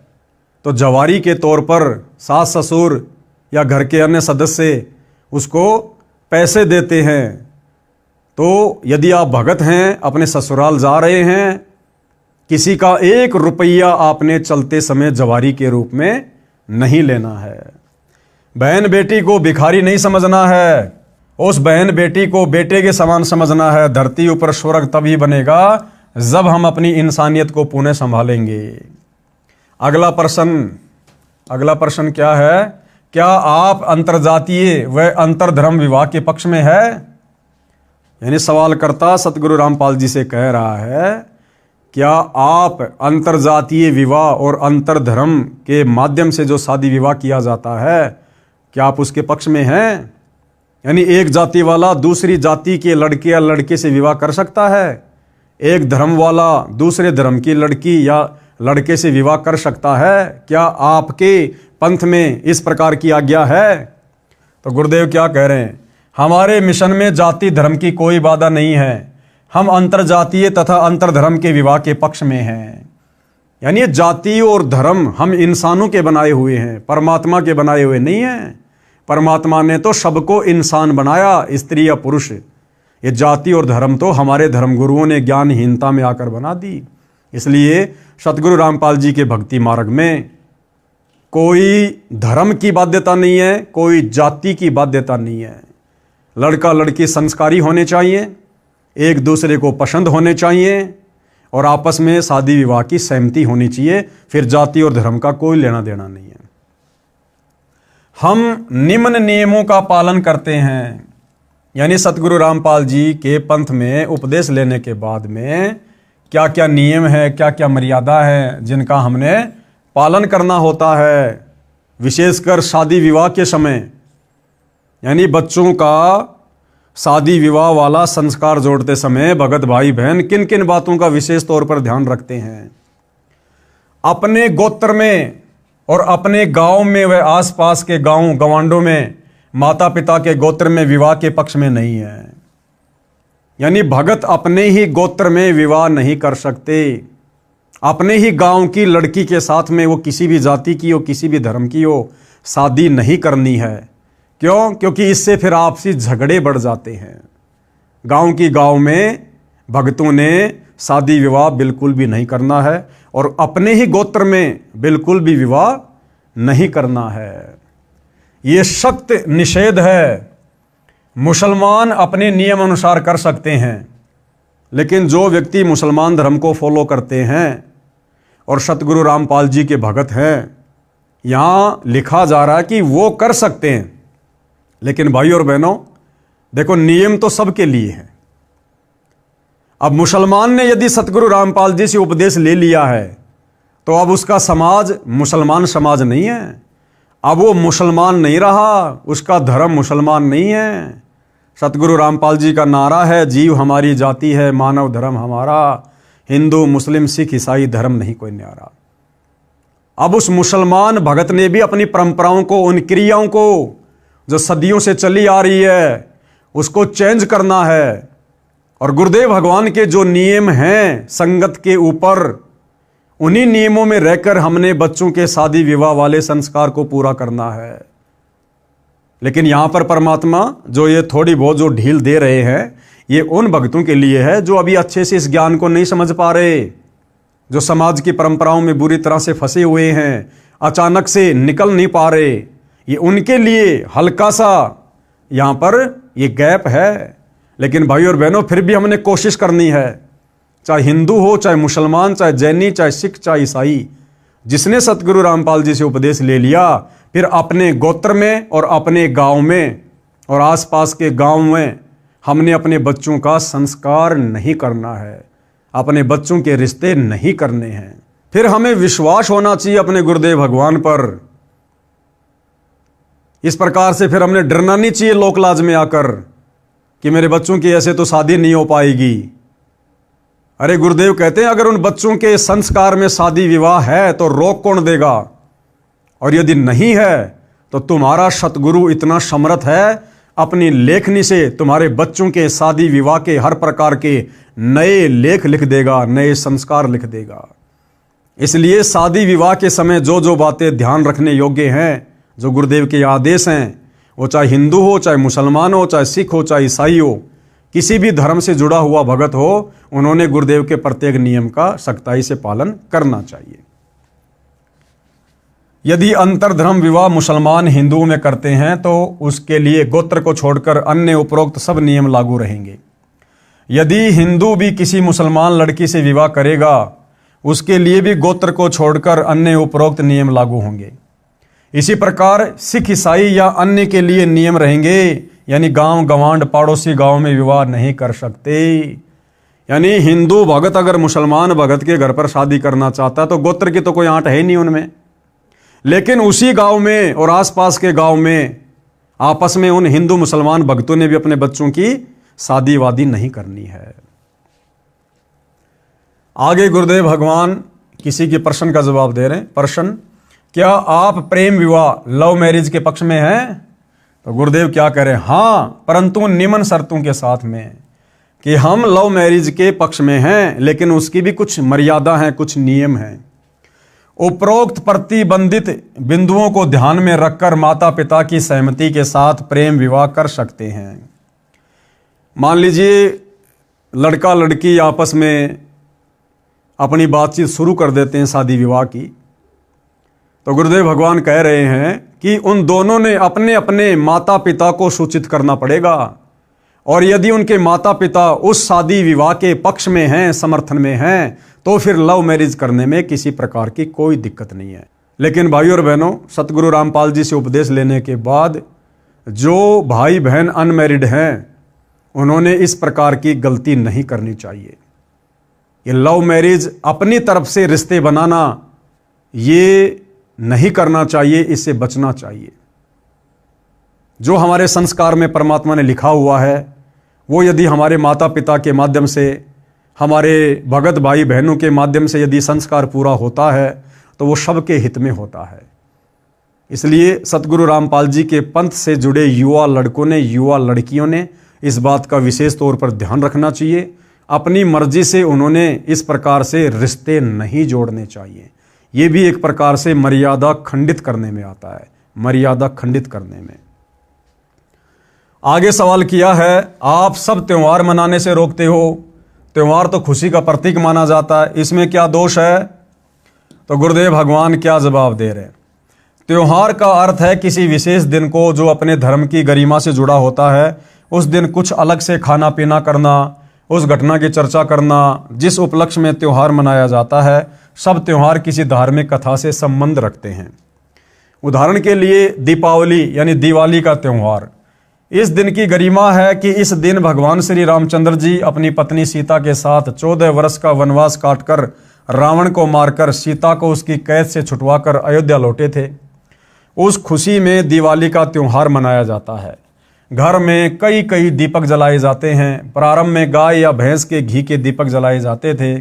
तो जवारी के तौर पर सास ससुर या घर के अन्य सदस्य उसको पैसे देते हैं। तो यदि आप भगत हैं, अपने ससुराल जा रहे हैं, किसी का 1 रुपया आपने चलते समय जवारी के रूप में नहीं लेना है। बहन बेटी को भिखारी नहीं समझना है, उस बहन बेटी को बेटे के समान समझना है। धरती ऊपर स्वर्ग तभी बनेगा जब हम अपनी इंसानियत को पुनः संभालेंगे। अगला प्रश्न क्या है? क्या आप अंतरजातीय व अंतरधर्म विवाह के पक्ष में है? यानी सवालकर्ता सतगुरु रामपाल जी से कह रहा है, क्या आप अंतरजातीय विवाह और अंतरधर्म के माध्यम से जो शादी विवाह किया जाता है, क्या आप उसके पक्ष में हैं? यानी एक जाति वाला दूसरी जाति के लड़के या लड़के से विवाह कर सकता है, एक धर्म वाला दूसरे धर्म की लड़की या लड़के से विवाह कर सकता है। क्या आपके पंथ में इस प्रकार की आज्ञा है? तो गुरुदेव क्या कह रहे हैं? हमारे मिशन में जाति धर्म की कोई बाधा नहीं है। हम अंतरजातीय तथा अंतरधर्म के विवाह के पक्ष में हैं। यानी जाति और धर्म हम इंसानों के बनाए हुए हैं, परमात्मा के बनाए हुए नहीं हैं। परमात्मा ने तो सबको इंसान बनाया, स्त्री या पुरुष। ये जाति और धर्म तो हमारे धर्म गुरुओं ने ज्ञानहीनता में आकर बना दी। इसलिए सतगुरु रामपाल जी के भक्ति मार्ग में कोई धर्म की बाध्यता नहीं है, कोई जाति की बाध्यता नहीं है। लड़का लड़की संस्कारी होने चाहिए, एक दूसरे को पसंद होने चाहिए और आपस में शादी विवाह की सहमति होनी चाहिए। फिर जाति और धर्म का कोई लेना देना नहीं है। हम निम्न नियमों का पालन करते हैं। यानी सतगुरु रामपाल जी के पंथ में उपदेश लेने के बाद में क्या क्या नियम है, क्या क्या मर्यादा है जिनका हमने पालन करना होता है। विशेषकर शादी विवाह के समय, यानी बच्चों का शादी विवाह वाला संस्कार जोड़ते समय भगत भाई बहन किन किन बातों का विशेष तौर पर ध्यान रखते हैं? अपने गोत्र में और अपने गांव में व आसपास के गांव गवांडों में माता पिता के गोत्र में विवाह के पक्ष में नहीं है। यानी भगत अपने ही गोत्र में विवाह नहीं कर सकते। अपने ही गांव की लड़की के साथ में, वो किसी भी जाति की हो, किसी भी धर्म की हो, शादी नहीं करनी है। क्यों? क्योंकि इससे फिर आपसी झगड़े बढ़ जाते हैं। गांव की गांव में भक्तों ने शादी विवाह बिल्कुल भी नहीं करना है और अपने ही गोत्र में बिल्कुल भी विवाह नहीं करना है। ये सख्त निषेध है। मुसलमान अपने नियम अनुसार कर सकते हैं, लेकिन जो व्यक्ति मुसलमान धर्म को फॉलो करते हैं और सतगुरु रामपाल जी के भगत हैं, यहाँ लिखा जा रहा है कि वो कर सकते हैं। लेकिन भाई और बहनों देखो, नियम तो सबके लिए है। अब मुसलमान ने यदि सतगुरु रामपाल जी से उपदेश ले लिया है तो अब उसका समाज मुसलमान समाज नहीं है। अब वो मुसलमान नहीं रहा, उसका धर्म मुसलमान नहीं है। सतगुरु रामपाल जी का नारा है, जीव हमारी जाति है, मानव धर्म हमारा, हिंदू मुस्लिम सिख ईसाई धर्म नहीं कोई न्यारा। अब उस मुसलमान भगत ने भी अपनी परंपराओं को, उन क्रियाओं को जो सदियों से चली आ रही है, उसको चेंज करना है। और गुरुदेव भगवान के जो नियम हैं संगत के ऊपर, उन्हीं नियमों में रहकर हमने बच्चों के शादी विवाह वाले संस्कार को पूरा करना है। लेकिन यहां पर परमात्मा जो ये थोड़ी बहुत जो ढील दे रहे हैं, ये उन भक्तों के लिए है जो अभी अच्छे से इस ज्ञान को नहीं समझ पा रहे, जो समाज की परंपराओं में बुरी तरह से फंसे हुए हैं, अचानक से निकल नहीं पा रहे। ये उनके लिए हल्का सा यहां पर ये गैप है। लेकिन भाई और बहनों, फिर भी हमने कोशिश करनी है, चाहे हिंदू हो, चाहे मुसलमान, चाहे जैनी, चाहे सिख, चाहे ईसाई, जिसने सतगुरु रामपाल जी से उपदेश ले लिया, फिर अपने गोत्र में और अपने गांव में और आसपास के गांव में हमने अपने बच्चों का संस्कार नहीं करना है, अपने बच्चों के रिश्ते नहीं करने हैं। फिर हमें विश्वास होना चाहिए अपने गुरुदेव भगवान पर। इस प्रकार से फिर हमने डरना नहीं चाहिए लोकलाज में आकर कि मेरे बच्चों की ऐसे तो शादी नहीं हो पाएगी। अरे गुरुदेव कहते हैं, अगर उन बच्चों के संस्कार में शादी विवाह है तो रोक कौन देगा? और यदि नहीं है तो तुम्हारा सतगुरु इतना समर्थ है, अपनी लेखनी से तुम्हारे बच्चों के शादी विवाह के हर प्रकार के नए लेख लिख देगा, नए संस्कार लिख देगा। इसलिए शादी विवाह के समय जो जो बातें ध्यान रखने योग्य हैं, जो गुरुदेव के आदेश हैं, वो चाहे हिंदू हो, चाहे मुसलमान हो, चाहे सिख हो, चाहे ईसाई हो, किसी भी धर्म से जुड़ा हुआ भगत हो, उन्होंने गुरुदेव के प्रत्येक नियम का सख्ताई से पालन करना चाहिए। यदि अंतरधर्म विवाह मुसलमान हिंदुओं में करते हैं तो उसके लिए गोत्र को छोड़कर अन्य उपरोक्त सब नियम लागू रहेंगे। यदि हिंदू भी किसी मुसलमान लड़की से विवाह करेगा, उसके लिए भी गोत्र को छोड़कर अन्य उपरोक्त नियम लागू होंगे। इसी प्रकार सिख, ईसाई या अन्य के लिए नियम रहेंगे, यानी गांव गवांड पड़ोसी गांव में विवाह नहीं कर सकते। यानी हिंदू भगत अगर मुसलमान भगत के घर पर शादी करना चाहता है तो गोत्र की तो कोई आंट है नहीं उनमें, लेकिन उसी गांव में और आसपास के गांव में आपस में उन हिंदू मुसलमान भक्तों ने भी अपने बच्चों की शादी वादी नहीं करनी है। आगे गुरुदेव भगवान किसी के प्रश्न का जवाब दे रहे हैं। प्रश्न, क्या आप प्रेम विवाह लव मैरिज के पक्ष में हैं? तो गुरुदेव क्या कह रहे हैं? हाँ, परंतु निम्न शर्तों के साथ में, कि हम लव मैरिज के पक्ष में हैं, लेकिन उसकी भी कुछ मर्यादा है, कुछ नियम हैं। उपरोक्त प्रतिबंधित बिंदुओं को ध्यान में रखकर माता पिता की सहमति के साथ प्रेम विवाह कर सकते हैं। मान लीजिए लड़का लड़की आपस में अपनी बातचीत शुरू कर देते हैं शादी विवाह की, तो गुरुदेव भगवान कह रहे हैं कि उन दोनों ने अपने अपने माता पिता को सूचित करना पड़ेगा। और यदि उनके माता पिता उस शादी विवाह के पक्ष में हैं, समर्थन में हैं, तो फिर लव मैरिज करने में किसी प्रकार की कोई दिक्कत नहीं है। लेकिन भाई और बहनों, सतगुरु रामपाल जी से उपदेश लेने के बाद जो भाई बहन अनमैरिड हैं, उन्होंने इस प्रकार की गलती नहीं करनी चाहिए। ये लव मैरिज अपनी तरफ से रिश्ते बनाना, ये नहीं करना चाहिए, इससे बचना चाहिए। जो हमारे संस्कार में परमात्मा ने लिखा हुआ है, वो यदि हमारे माता पिता के माध्यम से, हमारे भगत भाई बहनों के माध्यम से यदि संस्कार पूरा होता है तो वो सबके हित में होता है। इसलिए सतगुरु रामपाल जी के पंथ से जुड़े युवा लड़कों ने, युवा लड़कियों ने इस बात का विशेष तौर पर ध्यान रखना चाहिए। अपनी मर्जी से उन्होंने इस प्रकार से रिश्ते नहीं जोड़ने चाहिए। ये भी एक प्रकार से मर्यादा खंडित करने में आता है, मर्यादा खंडित करने में। आगे सवाल किया है, आप सब त्योहार मनाने से रोकते हो, त्योहार तो खुशी का प्रतीक माना जाता है, इसमें क्या दोष है? तो गुरुदेव भगवान क्या जवाब दे रहे हैं? त्योहार का अर्थ है किसी विशेष दिन को जो अपने धर्म की गरिमा से जुड़ा होता है, उस दिन कुछ अलग से खाना पीना करना, उस घटना की चर्चा करना। जिस उपलक्ष्य में त्योहार मनाया जाता है, सब त्योहार किसी धार्मिक कथा से संबंध रखते हैं। उदाहरण के लिए दीपावली यानी दिवाली का त्योहार, इस दिन की गरिमा है कि इस दिन भगवान श्री रामचंद्र जी अपनी पत्नी सीता के साथ 14 वर्ष का वनवास काटकर रावण को मारकर सीता को उसकी कैद से छुटवाकर अयोध्या लौटे थे। उस खुशी में दिवाली का त्योहार मनाया जाता है। घर में कई कई दीपक जलाए जाते हैं। प्रारंभ में गाय या भैंस के घी के दीपक जलाए जाते थे,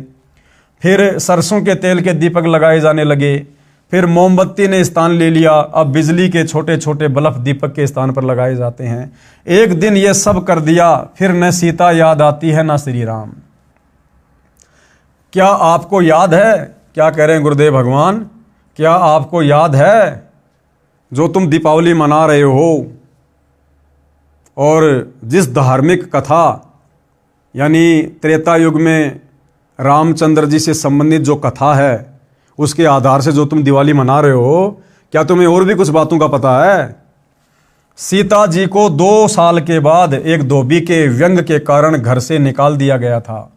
फिर सरसों के तेल के दीपक लगाए जाने लगे, फिर मोमबत्ती ने स्थान ले लिया, अब बिजली के छोटे छोटे बल्ब दीपक के स्थान पर लगाए जाते हैं। एक दिन ये सब कर दिया, फिर न सीता याद आती है न श्री राम। क्या आपको याद है, क्या कह रहे हैं गुरुदेव भगवान, क्या आपको याद है जो तुम दीपावली मना रहे हो और जिस धार्मिक कथा यानी त्रेता युग में रामचंद्र जी से संबंधित जो कथा है उसके आधार से जो तुम दिवाली मना रहे हो, क्या तुम्हें और भी कुछ बातों का पता है? सीता जी को 2 साल के बाद एक धोबी के व्यंग के कारण घर से निकाल दिया गया था।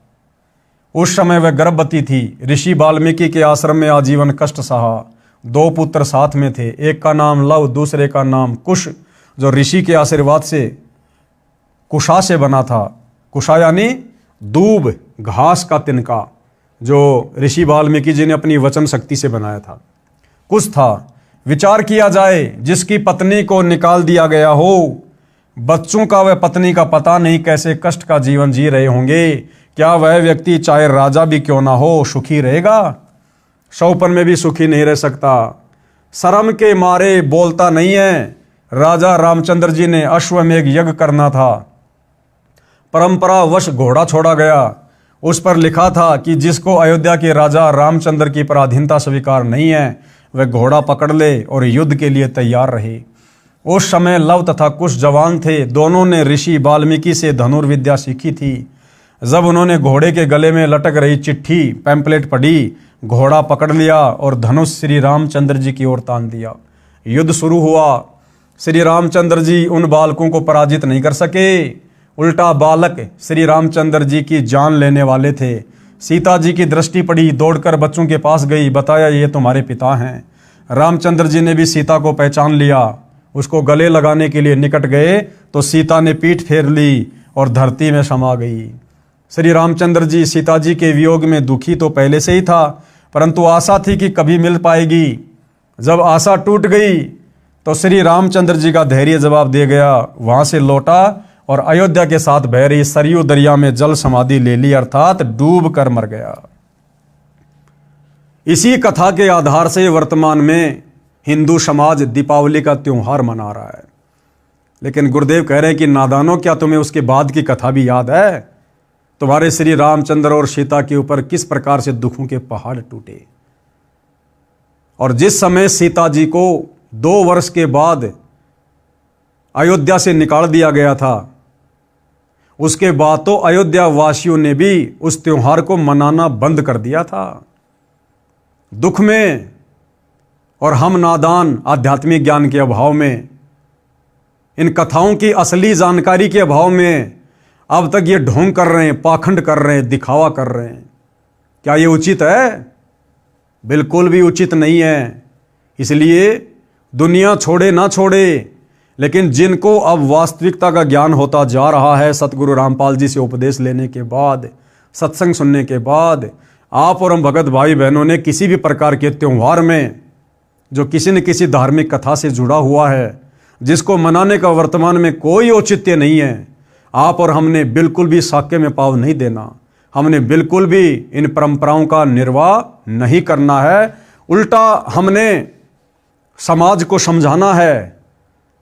उस समय वह गर्भवती थी। ऋषि वाल्मीकि के आश्रम में आजीवन कष्ट सहा। 2 पुत्र साथ में थे, एक का नाम लव, दूसरे का नाम कुश, जो ऋषि के आशीर्वाद से कुशा से बना था। कुशा यानी दूब, घास का तिनका, जो ऋषि वाल्मीकि जी ने अपनी वचन शक्ति से बनाया था। कुछ था, विचार किया जाए, जिसकी पत्नी को निकाल दिया गया हो, बच्चों का वह पत्नी का पता नहीं कैसे कष्ट का जीवन जी रहे होंगे, क्या वह व्यक्ति चाहे राजा भी क्यों ना हो सुखी रहेगा? शौपन में भी सुखी नहीं रह सकता। शर्म के मारे बोलता नहीं है। राजा रामचंद्र जी ने अश्वमेघ यज्ञ करना था, परंपरावश घोड़ा छोड़ा गया। उस पर लिखा था कि जिसको अयोध्या के राजा रामचंद्र की पराधीनता स्वीकार नहीं है वह घोड़ा पकड़ ले और युद्ध के लिए तैयार रहे। उस समय लव तथा कुश जवान थे। दोनों ने ऋषि वाल्मीकि से धनुर्विद्या सीखी थी। जब उन्होंने घोड़े के गले में लटक रही चिट्ठी पैम्पलेट पढ़ी, घोड़ा पकड़ लिया और धनुष श्री रामचंद्र जी की ओर तान दिया। युद्ध शुरू हुआ। श्री रामचंद्र जी उन बालकों को पराजित नहीं कर सके, उल्टा बालक श्री रामचंद्र जी की जान लेने वाले थे। सीता जी की दृष्टि पड़ी, दौड़कर बच्चों के पास गई, बताया ये तुम्हारे पिता हैं। रामचंद्र जी ने भी सीता को पहचान लिया। उसको गले लगाने के लिए निकट गए तो सीता ने पीठ फेर ली और धरती में समा गई। श्री रामचंद्र जी सीता जी के वियोग में दुखी तो पहले से ही था, परंतु आशा थी कि कभी मिल पाएगी। जब आशा टूट गई तो श्री रामचंद्र जी का धैर्य जवाब दे गया। वहां से लौटा और अयोध्या के साथ बह रही सरयू दरिया में जल समाधि ले ली, अर्थात डूब कर मर गया। इसी कथा के आधार से वर्तमान में हिंदू समाज दीपावली का त्योहार मना रहा है। लेकिन गुरुदेव कह रहे हैं कि नादानों, क्या तुम्हें उसके बाद की कथा भी याद है? तुम्हारे श्री रामचंद्र और सीता के ऊपर किस प्रकार से दुखों के पहाड़ टूटे, और जिस समय सीता जी को 2 वर्ष के बाद अयोध्या से निकाल दिया गया था, उसके बाद तो अयोध्या वासियों ने भी उस त्योहार को मनाना बंद कर दिया था। दुख में और हम नादान आध्यात्मिक ज्ञान के अभाव में, इन कथाओं की असली जानकारी के अभाव में अब तक ये ढोंग कर रहे हैं, पाखंड कर रहे हैं, दिखावा कर रहे हैं। क्या ये उचित है? बिल्कुल भी उचित नहीं है। इसलिए दुनिया छोड़े ना छोड़े, लेकिन जिनको अब वास्तविकता का ज्ञान होता जा रहा है, सतगुरु रामपाल जी से उपदेश लेने के बाद, सत्संग सुनने के बाद, आप और हम भगत भाई बहनों ने किसी भी प्रकार के त्योहार में जो किसी न किसी धार्मिक कथा से जुड़ा हुआ है, जिसको मनाने का वर्तमान में कोई औचित्य नहीं है, आप और हमने बिल्कुल भी साक्य में पाँव नहीं देना। हमने बिल्कुल भी इन परंपराओं का निर्वाह नहीं करना है। उल्टा हमने समाज को समझाना है।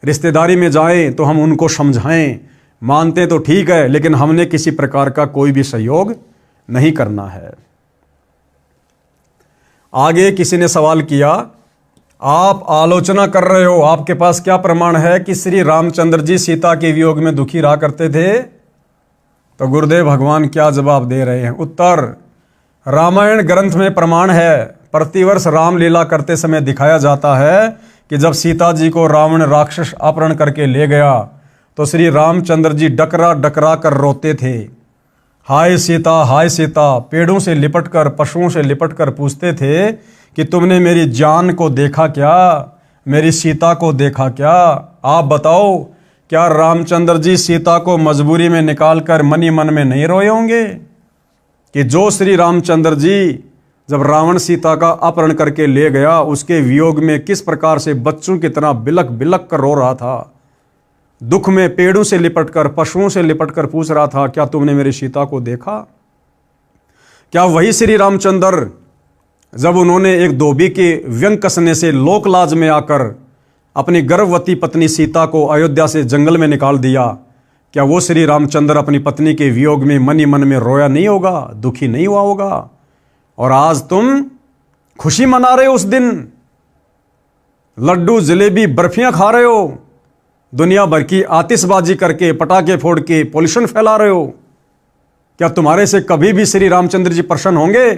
रिश्तेदारी में जाएं तो हम उनको समझाएं, मानते तो ठीक है, लेकिन हमने किसी प्रकार का कोई भी सहयोग नहीं करना है। आगे किसी ने सवाल किया, आप आलोचना कर रहे हो, आपके पास क्या प्रमाण है कि श्री रामचंद्र जी सीता के वियोग में दुखी रहा करते थे? तो गुरुदेव भगवान क्या जवाब दे रहे हैं? उत्तर, रामायण ग्रंथ में प्रमाण है। प्रतिवर्ष रामलीला करते समय दिखाया जाता है कि जब सीता जी को रावण राक्षस अपहरण करके ले गया तो श्री रामचंद्र जी डकरा डकरा कर रोते थे, हाय सीता, हाय सीता। पेड़ों से लिपटकर, पशुओं से लिपटकर पूछते थे कि तुमने मेरी जान को देखा क्या, मेरी सीता को देखा क्या? आप बताओ, क्या रामचंद्र जी सीता को मजबूरी में निकालकर मनी मन में नहीं रोए होंगे कि जो श्री रामचंद्र जी जब रावण सीता का अपहरण करके ले गया, उसके वियोग में किस प्रकार से बच्चों की तरह बिलक बिलक कर रो रहा था? दुख में पेड़ों से लिपटकर, पशुओं से लिपटकर पूछ रहा था, क्या तुमने मेरी सीता को देखा? क्या वही श्री रामचंद्र जब उन्होंने एक धोबी के व्यंग कसने से लोकलाज में आकर अपनी गर्भवती पत्नी सीता को अयोध्या से जंगल में निकाल दिया, क्या वो श्री रामचंद्र अपनी पत्नी के वियोग में मन ही मन में रोया नहीं होगा, दुखी नहीं हुआ होगा? और आज तुम खुशी मना रहे हो, उस दिन लड्डू जलेबी बर्फियां खा रहे हो, दुनिया भर की आतिशबाजी करके, पटाखे फोड़ के पॉल्यूशन फैला रहे हो। क्या तुम्हारे से कभी भी श्री रामचंद्र जी प्रसन्न होंगे?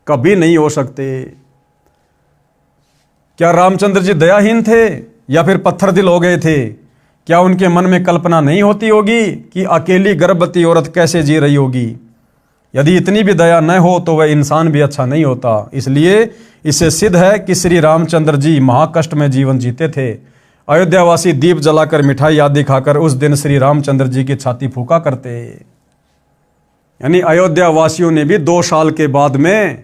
कभी नहीं हो सकते। क्या रामचंद्र जी दयाहीन थे या फिर पत्थर दिल हो गए थे? क्या उनके मन में कल्पना नहीं होती होगी कि अकेली गर्भवती औरत कैसे जी रही होगी? यदि इतनी भी दया न हो तो वह इंसान भी अच्छा नहीं होता। इसलिए इससे सिद्ध है कि श्री रामचंद्र जी महाकष्ट में जीवन जीते थे। अयोध्यावासी दीप जलाकर, मिठाई आदि खाकर उस दिन श्री रामचंद्र जी की छाती फूका करते। यानी अयोध्या वासियों ने भी 2 साल के बाद में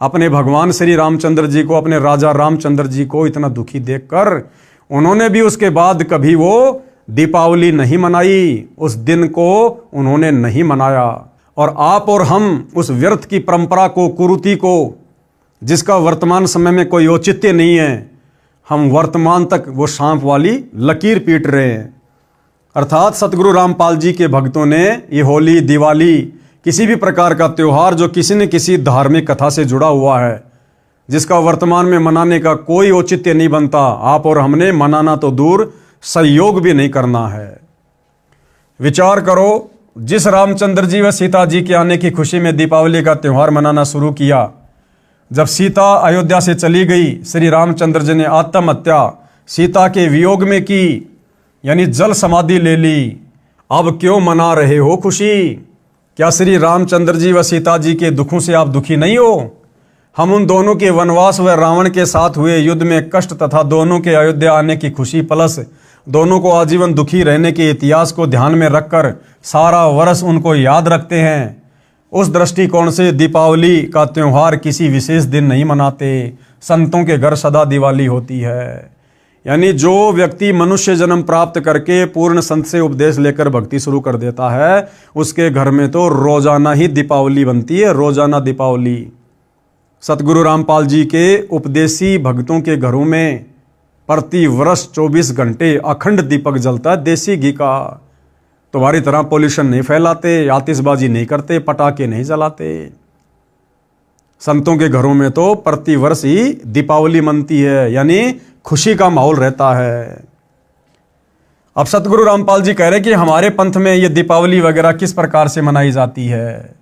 अपने भगवान श्री रामचंद्र जी को, अपने राजा रामचंद्र जी को इतना दुखी देखकर उन्होंने भी उसके बाद कभी वो दीपावली नहीं मनाई, उस दिन को उन्होंने नहीं मनाया। और आप और हम उस व्यर्थ की परंपरा को, कुरीति को, जिसका वर्तमान समय में कोई औचित्य नहीं है, हम वर्तमान तक वो सांप वाली लकीर पीट रहे हैं। अर्थात सतगुरु रामपाल जी के भक्तों ने ये होली, दिवाली, किसी भी प्रकार का त्यौहार जो किसी न किसी धार्मिक कथा से जुड़ा हुआ है, जिसका वर्तमान में मनाने का कोई औचित्य नहीं बनता, आप और हमने मनाना तो दूर, सहयोग भी नहीं करना है। विचार करो, जिस रामचंद्र जी व सीता जी के आने की खुशी में दीपावली का त्यौहार मनाना शुरू किया, जब सीता अयोध्या से चली गई, श्री रामचंद्र जी ने आत्महत्या सीता के वियोग में की, यानी जल समाधि ले ली। अब क्यों मना रहे हो खुशी? क्या श्री रामचंद्र जी व सीता जी के दुखों से आप दुखी नहीं हो? हम उन दोनों के वनवास व रावण के साथ हुए युद्ध में कष्ट तथा दोनों के अयोध्या आने की खुशी प्लस दोनों को आजीवन दुखी रहने के इतिहास को ध्यान में रखकर सारा वर्ष उनको याद रखते हैं। उस दृष्टिकोण से दीपावली का त्यौहार किसी विशेष दिन नहीं मनाते। संतों के घर सदा दिवाली होती है। यानी जो व्यक्ति मनुष्य जन्म प्राप्त करके पूर्ण संत से उपदेश लेकर भक्ति शुरू कर देता है, उसके घर में तो रोजाना ही दीपावली बनती है, रोजाना दीपावली। सतगुरु रामपाल जी के उपदेशी भक्तों के घरों में प्रति वर्ष 24 घंटे अखंड दीपक जलता है, देसी घी का। तुम्हारी तरह पोल्यूशन नहीं फैलाते, आतिशबाजी नहीं करते, पटाखे नहीं जलाते। संतों के घरों में तो प्रति वर्ष ही दीपावली मनती है, यानी खुशी का माहौल रहता है। अब सतगुरु रामपाल जी कह रहे कि हमारे पंथ में ये दीपावली वगैरह किस प्रकार से मनाई जाती है।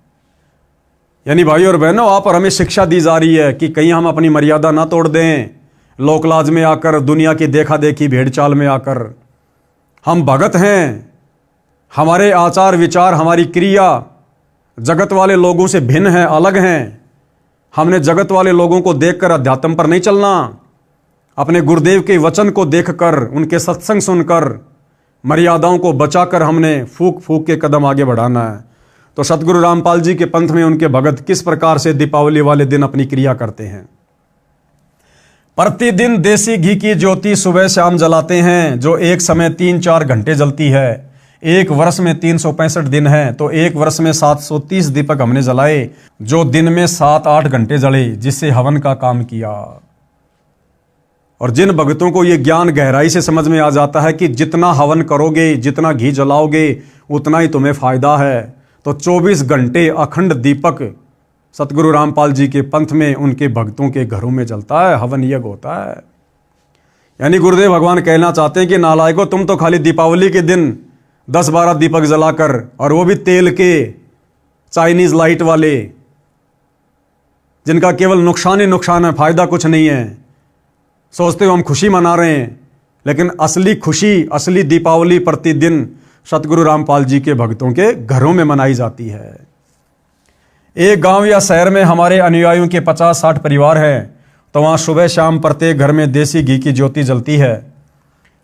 यानी भाई और बहनों, आप और हमें शिक्षा दी जा रही है कि कहीं हम अपनी मर्यादा ना तोड़ दें, लोकलाज में आकर, दुनिया की देखा देखी भेड़ चाल में आकर। हम भगत हैं, हमारे आचार विचार, हमारी क्रिया जगत वाले लोगों से भिन्न है, अलग हैं। हमने जगत वाले लोगों को देखकर अध्यात्म पर नहीं चलना, अपने गुरुदेव के वचन को देखकर, उनके सत्संग सुनकर, मर्यादाओं को बचाकर हमने फूक फूक के कदम आगे बढ़ाना है। तो सतगुरु रामपाल जी के पंथ में उनके भगत किस प्रकार से दीपावली वाले दिन अपनी क्रिया करते हैं। प्रतिदिन देसी घी की ज्योति सुबह शाम जलाते हैं, जो एक समय 3-4 घंटे जलती है। एक वर्ष में 365 दिन है, तो एक वर्ष में 730 दीपक हमने जलाए, जो दिन में 7-8 घंटे जले, जिससे हवन का काम किया। और जिन भक्तों को यह ज्ञान गहराई से समझ में आ जाता है कि जितना हवन करोगे, जितना घी जलाओगे, उतना ही तुम्हें फायदा है, तो 24 घंटे अखंड दीपक सतगुरु रामपाल जी के पंथ में उनके भक्तों के घरों में जलता है, हवन यज्ञ होता है। यानी गुरुदेव भगवान कहना चाहते हैं कि नालायकों, तुम तो खाली दीपावली के दिन 10-12 दीपक जलाकर, और वो भी तेल के, चाइनीज लाइट वाले, जिनका केवल नुकसान ही नुकसान है, फायदा कुछ नहीं है, सोचते हो हम खुशी मना रहे हैं। लेकिन असली खुशी, असली दीपावली प्रतिदिन सतगुरु रामपाल जी के भक्तों के घरों में मनाई जाती है। एक गांव या शहर में हमारे अनुयायियों के 50-60 परिवार हैं, तो वहाँ सुबह शाम प्रत्येक घर में देसी घी की ज्योति जलती है।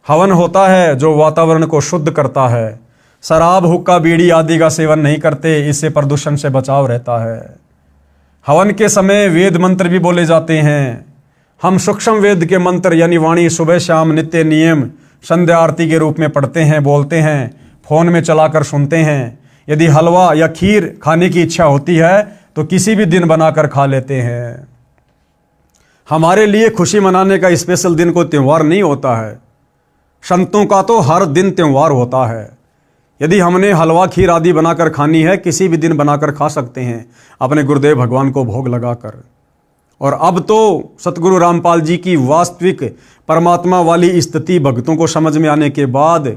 हवन होता है जो वातावरण को शुद्ध करता है। शराब, हुक्का, बीड़ी आदि का सेवन नहीं करते, इससे प्रदूषण से बचाव रहता है। हवन के समय वेद मंत्र भी बोले जाते हैं। हम सूक्ष्म वेद के मंत्र यानी वाणी सुबह शाम नित्य नियम संध्या आरती के रूप में पढ़ते हैं, बोलते हैं, फोन में चलाकर सुनते हैं। यदि हलवा या खीर खाने की इच्छा होती है तो किसी भी दिन बनाकर खा लेते हैं। हमारे लिए खुशी मनाने का स्पेशल दिन कोई त्यौहार नहीं होता है। संतों का तो हर दिन त्यौहार होता है। यदि हमने हलवा खीर आदि बनाकर खानी है, किसी भी दिन बनाकर खा सकते हैं अपने गुरुदेव भगवान को भोग लगाकर। और अब तो सतगुरु रामपाल जी की वास्तविक परमात्मा वाली स्थिति भक्तों को समझ में आने के बाद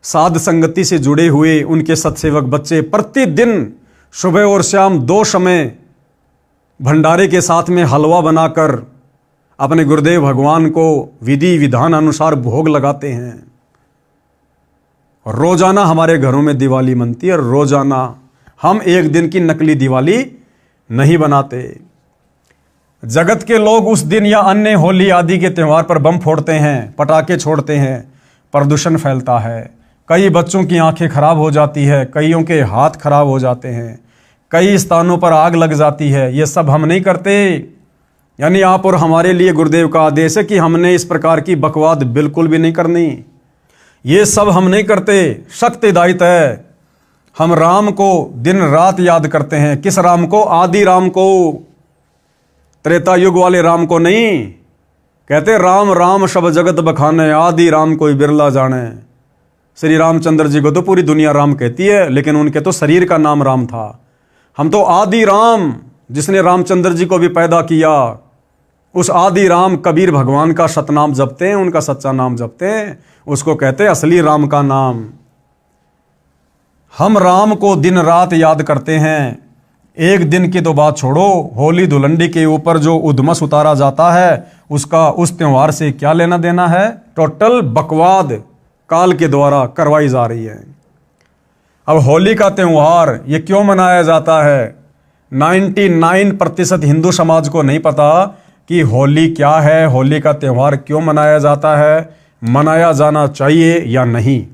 साध संगति से जुड़े हुए उनके सत्सेवक बच्चे प्रतिदिन सुबह और शाम 2 समय भंडारे के साथ में हलवा बनाकर अपने गुरुदेव भगवान को विधि विधान अनुसार भोग लगाते हैं। और रोजाना हमारे घरों में दिवाली मनती है। और रोजाना हम एक दिन की नकली दिवाली नहीं बनाते। जगत के लोग उस दिन या अन्य होली आदि के त्यौहार पर बम फोड़ते हैं, पटाखे छोड़ते हैं, प्रदूषण फैलता है। कई बच्चों की आंखें खराब हो जाती है, कईयों के हाथ खराब हो जाते हैं, कई स्थानों पर आग लग जाती है। ये सब हम नहीं करते। यानी आप और हमारे लिए गुरुदेव का आदेश है कि हमने इस प्रकार की बकवाद बिल्कुल भी नहीं करनी। ये सब हम नहीं करते। सख्त हिदायत है। हम राम को दिन रात याद करते हैं। किस राम को? आदि राम को, त्रेता युग वाले राम को नहीं। कहते राम राम सब जगत बखाने, आदि राम कोई बिरला जाने। श्री रामचंद्र जी को तो पूरी दुनिया राम कहती है, लेकिन उनके तो शरीर का नाम राम था। हम तो आदि राम, जिसने रामचंद्र जी को भी पैदा किया, उस आदि राम कबीर भगवान का सतनाम जपते हैं, उनका सच्चा नाम जपते हैं। उसको कहते हैं असली राम का नाम। हम राम को दिन रात याद करते हैं। एक दिन की तो बात छोड़ो, होली धुलंडी के ऊपर जो उद्मस उतारा जाता है, उसका उस त्योहार से क्या लेना देना है? टोटल बकवाद काल के द्वारा करवाई जा रही है। अब होली का त्यौहार ये क्यों मनाया जाता है? 99% हिंदू समाज को नहीं पता कि होली क्या है, होली का त्यौहार क्यों मनाया जाता है, मनाया जाना चाहिए या नहीं।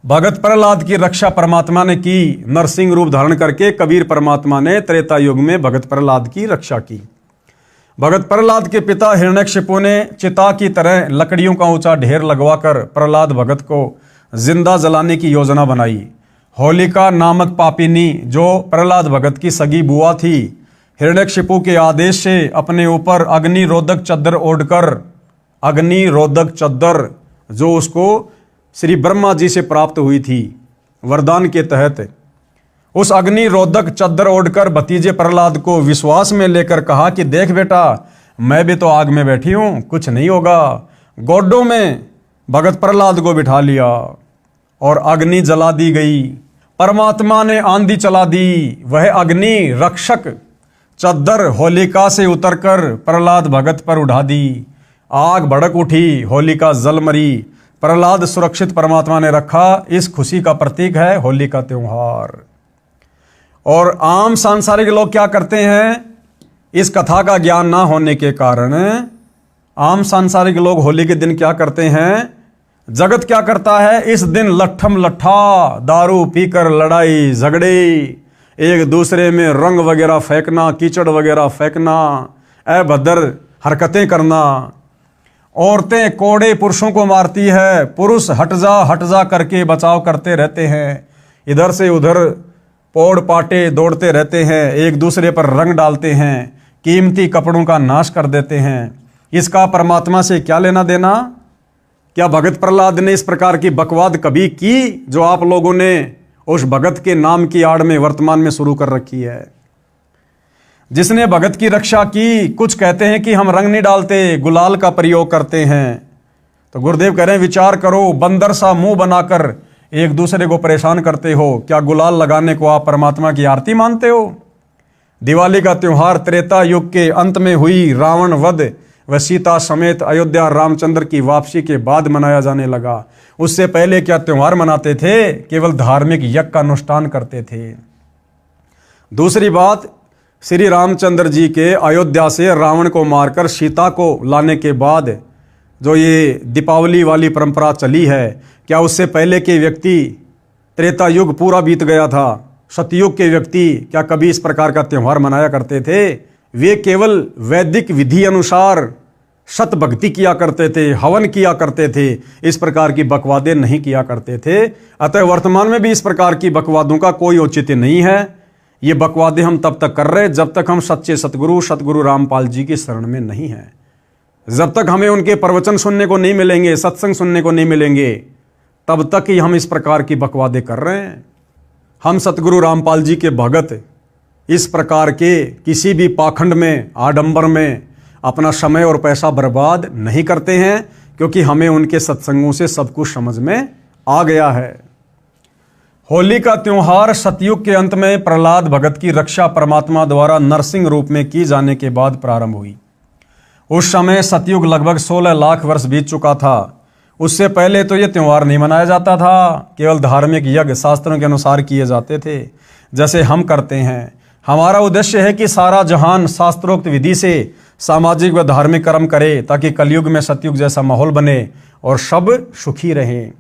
भगत प्रहलाद की रक्षा परमात्मा ने की। नरसिंह रूप धारण करके कबीर परमात्मा ने त्रेता युग में भगत प्रहलाद की रक्षा की। भगत प्रहलाद के पिता हिरण्यकशिपु ने चिता की तरह लकड़ियों का ऊंचा ढेर लगवाकर प्रहलाद भगत को जिंदा जलाने की योजना बनाई। होलिका नामक पापिनी, जो प्रहलाद भगत की सगी बुआ थी, हिरण्यकशिपु के आदेश से अपने ऊपर अग्निरोधक चद्दर ओढ़कर, अग्निरोधक चद्दर जो उसको श्री ब्रह्मा जी से प्राप्त हुई थी वरदान के तहत, उस अग्निरोधक चद्दर ओढ़कर भतीजे प्रहलाद को विश्वास में लेकर कहा कि देख बेटा, मैं भी तो आग में बैठी हूं, कुछ नहीं होगा। गोडों में भगत प्रहलाद को बिठा लिया और अग्नि जला दी गई। परमात्मा ने आंधी चला दी। वह अग्नि रक्षक चद्दर होलिका से उतरकर प्रहलाद भगत पर उड़ा दी। आग भड़क उठी, होलिका जल मरी। प्रहलाद सुरक्षित परमात्मा ने रखा। इस खुशी का प्रतीक है होली का त्योहार। और आम सांसारिक लोग क्या करते हैं? इस कथा का ज्ञान ना होने के कारण आम सांसारिक लोग होली के दिन क्या करते हैं? जगत क्या करता है? इस दिन लट्ठम लट्ठा, दारू पीकर लड़ाई झगड़े, एक दूसरे में रंग वगैरह फेंकना, कीचड़ वगैरह फेंकना, अभद्र हरकतें करना। औरतें कोड़े पुरुषों को मारती है, पुरुष हट जा करके बचाव करते रहते हैं। इधर से उधर पोड़ पाटे दौड़ते रहते हैं, एक दूसरे पर रंग डालते हैं, कीमती कपड़ों का नाश कर देते हैं। इसका परमात्मा से क्या लेना देना? क्या भगत प्रहलाद ने इस प्रकार की बकवाद कभी की जो आप लोगों ने उस भगत के नाम की आड़ में वर्तमान में शुरू कर रखी है? जिसने भगत की रक्षा की, कुछ कहते हैं कि हम रंग नहीं डालते, गुलाल का प्रयोग करते हैं। तो गुरुदेव कह रहे हैं विचार करो, बंदर सा मुंह बनाकर एक दूसरे को परेशान करते हो, क्या गुलाल लगाने को आप परमात्मा की आरती मानते हो? दिवाली का त्योहार त्रेता युग के अंत में हुई रावण वध व सीता समेत अयोध्या रामचंद्र की वापसी के बाद मनाया जाने लगा। उससे पहले क्या त्योहार मनाते थे? केवल धार्मिक यज्ञ का अनुष्ठान करते थे। दूसरी बात, श्री रामचंद्र जी के अयोध्या से रावण को मारकर सीता को लाने के बाद जो ये दीपावली वाली परंपरा चली है, क्या उससे पहले के व्यक्ति, त्रेता युग पूरा बीत गया था, सतयुग के व्यक्ति क्या कभी इस प्रकार का त्यौहार मनाया करते थे? वे केवल वैदिक विधि अनुसार सत भक्ति किया करते थे, हवन किया करते थे, इस प्रकार की बकवादें नहीं किया करते थे। अतः वर्तमान में भी इस प्रकार की बकवादों का कोई औचित्य नहीं है। ये बकवादें हम तब तक कर रहे जब तक हम सच्चे सतगुरु रामपाल जी की शरण में नहीं हैं। जब तक हमें उनके प्रवचन सुनने को नहीं मिलेंगे, सत्संग सुनने को नहीं मिलेंगे, तब तक ही हम इस प्रकार की बकवादें कर रहे हैं। हम सतगुरु रामपाल जी के भगत इस प्रकार के किसी भी पाखंड में, आडंबर में अपना समय और पैसा बर्बाद नहीं करते हैं, क्योंकि हमें उनके सत्संगों से सब कुछ समझ में आ गया है। होली का त्योहार सतयुग के अंत में प्रहलाद भगत की रक्षा परमात्मा द्वारा नरसिंह रूप में की जाने के बाद प्रारंभ हुई। उस समय सतयुग लगभग 16 लाख वर्ष बीत चुका था। उससे पहले तो यह त्योहार नहीं मनाया जाता था, केवल धार्मिक यज्ञ शास्त्रों के अनुसार किए जाते थे, जैसे हम करते हैं। हमारा उद्देश्य है कि सारा जहान शास्त्रोक्त विधि से सामाजिक व धार्मिक कर्म करे, ताकि कलयुग में सतयुग जैसा माहौल बने और सब सुखी रहें।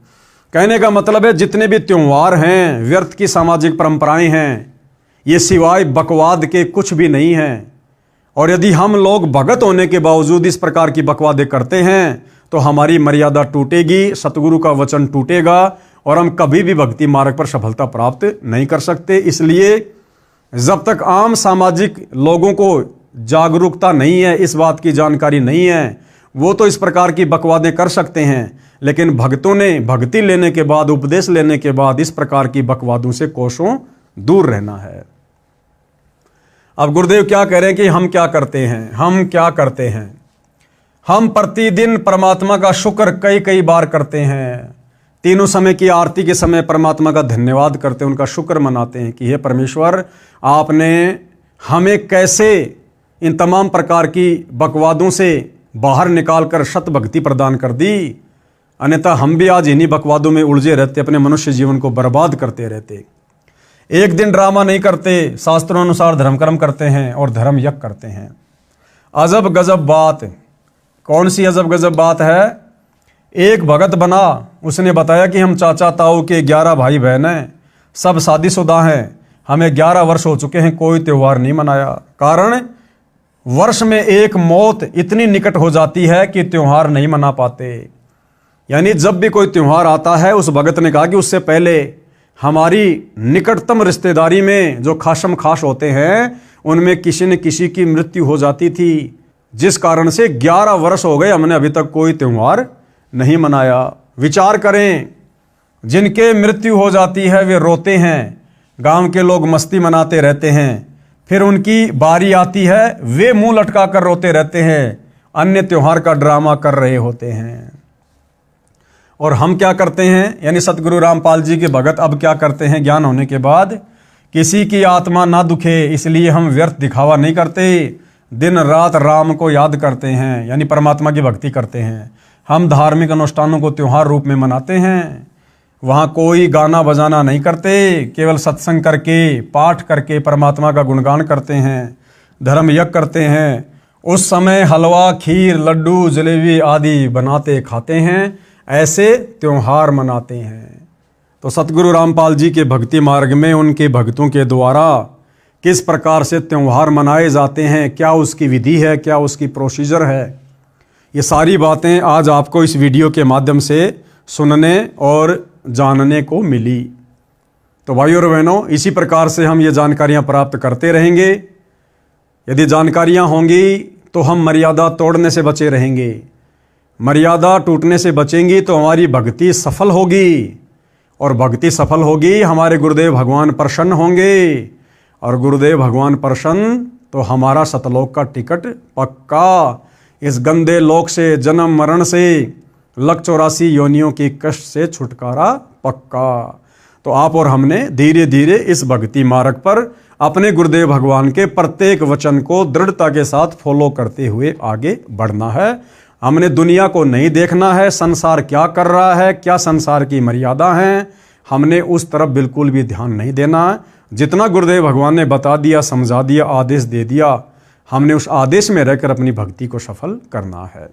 कहने का मतलब है जितने भी त्योहार हैं, व्यर्थ की सामाजिक परंपराएं हैं, ये सिवाय बकवाद के कुछ भी नहीं हैं। और यदि हम लोग भगत होने के बावजूद इस प्रकार की बकवादें करते हैं तो हमारी मर्यादा टूटेगी, सतगुरु का वचन टूटेगा और हम कभी भी भक्ति मार्ग पर सफलता प्राप्त नहीं कर सकते। इसलिए जब तक आम सामाजिक लोगों को जागरूकता नहीं है, इस बात की जानकारी नहीं है, वो तो इस प्रकार की बकवादें कर सकते हैं, लेकिन भक्तों ने भक्ति लेने के बाद, उपदेश लेने के बाद इस प्रकार की बकवादों से कोसों दूर रहना है। अब गुरुदेव क्या कह रहे हैं कि हम क्या करते हैं? हम क्या करते हैं? हम प्रतिदिन परमात्मा का शुक्र कई कई बार करते हैं। तीनों समय की आरती के समय परमात्मा का धन्यवाद करते हैं, उनका शुक्र मनाते हैं कि हे परमेश्वर, आपने हमें कैसे इन तमाम प्रकार की बकवादों से बाहर निकालकर सत भक्ति प्रदान कर दी। अन्यथा हम भी आज इन्हीं बकवादों में उलझे रहते, अपने मनुष्य जीवन को बर्बाद करते रहते। एक दिन ड्रामा नहीं करते, शास्त्रों अनुसार धर्म कर्म करते हैं और धर्म यज्ञ करते हैं। अजब गजब बात। कौन सी अजब गजब बात है? एक भगत बना, उसने बताया कि हम चाचा ताऊ के 11 भाई बहन हैं, सब शादीशुदा हैं, हमें 11 वर्ष हो चुके हैं, कोई त्योहार नहीं मनाया। कारण वर्ष में एक मौत इतनी निकट हो जाती है कि त्योहार नहीं मना पाते। यानी जब भी कोई त्योहार आता है, उस भगत ने कहा कि उससे पहले हमारी निकटतम रिश्तेदारी में जो खासम खास होते हैं, उनमें किसी न किसी की मृत्यु हो जाती थी, जिस कारण से 11 वर्ष हो गए हमने अभी तक कोई त्योहार नहीं मनाया। विचार करें, जिनके मृत्यु हो जाती है वे रोते हैं, गांव के लोग मस्ती मनाते रहते हैं, फिर उनकी बारी आती है, वे मुंह लटका कर रोते रहते हैं, अन्य त्योहार का ड्रामा कर रहे होते हैं। और हम क्या करते हैं? यानी सतगुरु रामपाल जी के भगत अब क्या करते हैं? ज्ञान होने के बाद किसी की आत्मा ना दुखे, इसलिए हम व्यर्थ दिखावा नहीं करते, दिन रात राम को याद करते हैं, यानी परमात्मा की भक्ति करते हैं। हम धार्मिक अनुष्ठानों को त्योहार रूप में मनाते हैं, वहाँ कोई गाना बजाना नहीं करते, केवल सत्संग करके, पाठ करके परमात्मा का गुणगान करते हैं, धर्म यज्ञ करते हैं। उस समय हलवा, खीर, लड्डू, जलेबी आदि बनाते खाते हैं, ऐसे त्योहार मनाते हैं। तो सतगुरु रामपाल जी के भक्ति मार्ग में उनके भक्तों के द्वारा किस प्रकार से त्योहार मनाए जाते हैं, क्या उसकी विधि है, क्या उसकी प्रोसीजर है, ये सारी बातें आज आपको इस वीडियो के माध्यम से सुनने और जानने को मिली। तो भाइयों और बहनों, इसी प्रकार से हम ये जानकारियाँ प्राप्त करते रहेंगे। यदि जानकारियाँ होंगी तो हम मर्यादा तोड़ने से बचे रहेंगे, मर्यादा टूटने से बचेंगी तो हमारी भक्ति सफल होगी, और भक्ति सफल होगी हमारे गुरुदेव भगवान प्रसन्न होंगे, और गुरुदेव भगवान प्रसन्न तो हमारा सतलोक का टिकट पक्का। इस गंदे लोक से, जन्म मरण से, लक 84 योनियों की कष्ट से छुटकारा पक्का। तो आप और हमने धीरे धीरे इस भक्ति मार्ग पर अपने गुरुदेव भगवान के प्रत्येक वचन को दृढ़ता के साथ फॉलो करते हुए आगे बढ़ना है। हमने दुनिया को नहीं देखना है, संसार क्या कर रहा है, क्या संसार की मर्यादा है, हमने उस तरफ बिल्कुल भी ध्यान नहीं देना है। जितना गुरुदेव भगवान ने बता दिया, समझा दिया, आदेश दे दिया, हमने उस आदेश में रहकर अपनी भक्ति को सफल करना है।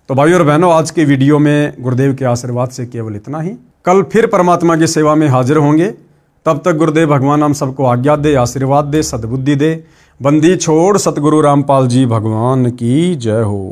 तो भाइयों और बहनों, आज के वीडियो में गुरुदेव के आशीर्वाद से केवल इतना ही। कल फिर परमात्मा की सेवा में हाजिर होंगे। तब तक गुरुदेव भगवान हम सबको आज्ञा दे, आशीर्वाद दे, सद्बुद्धि दे। बंदी छोड़ सतगुरु रामपाल जी भगवान की जय हो।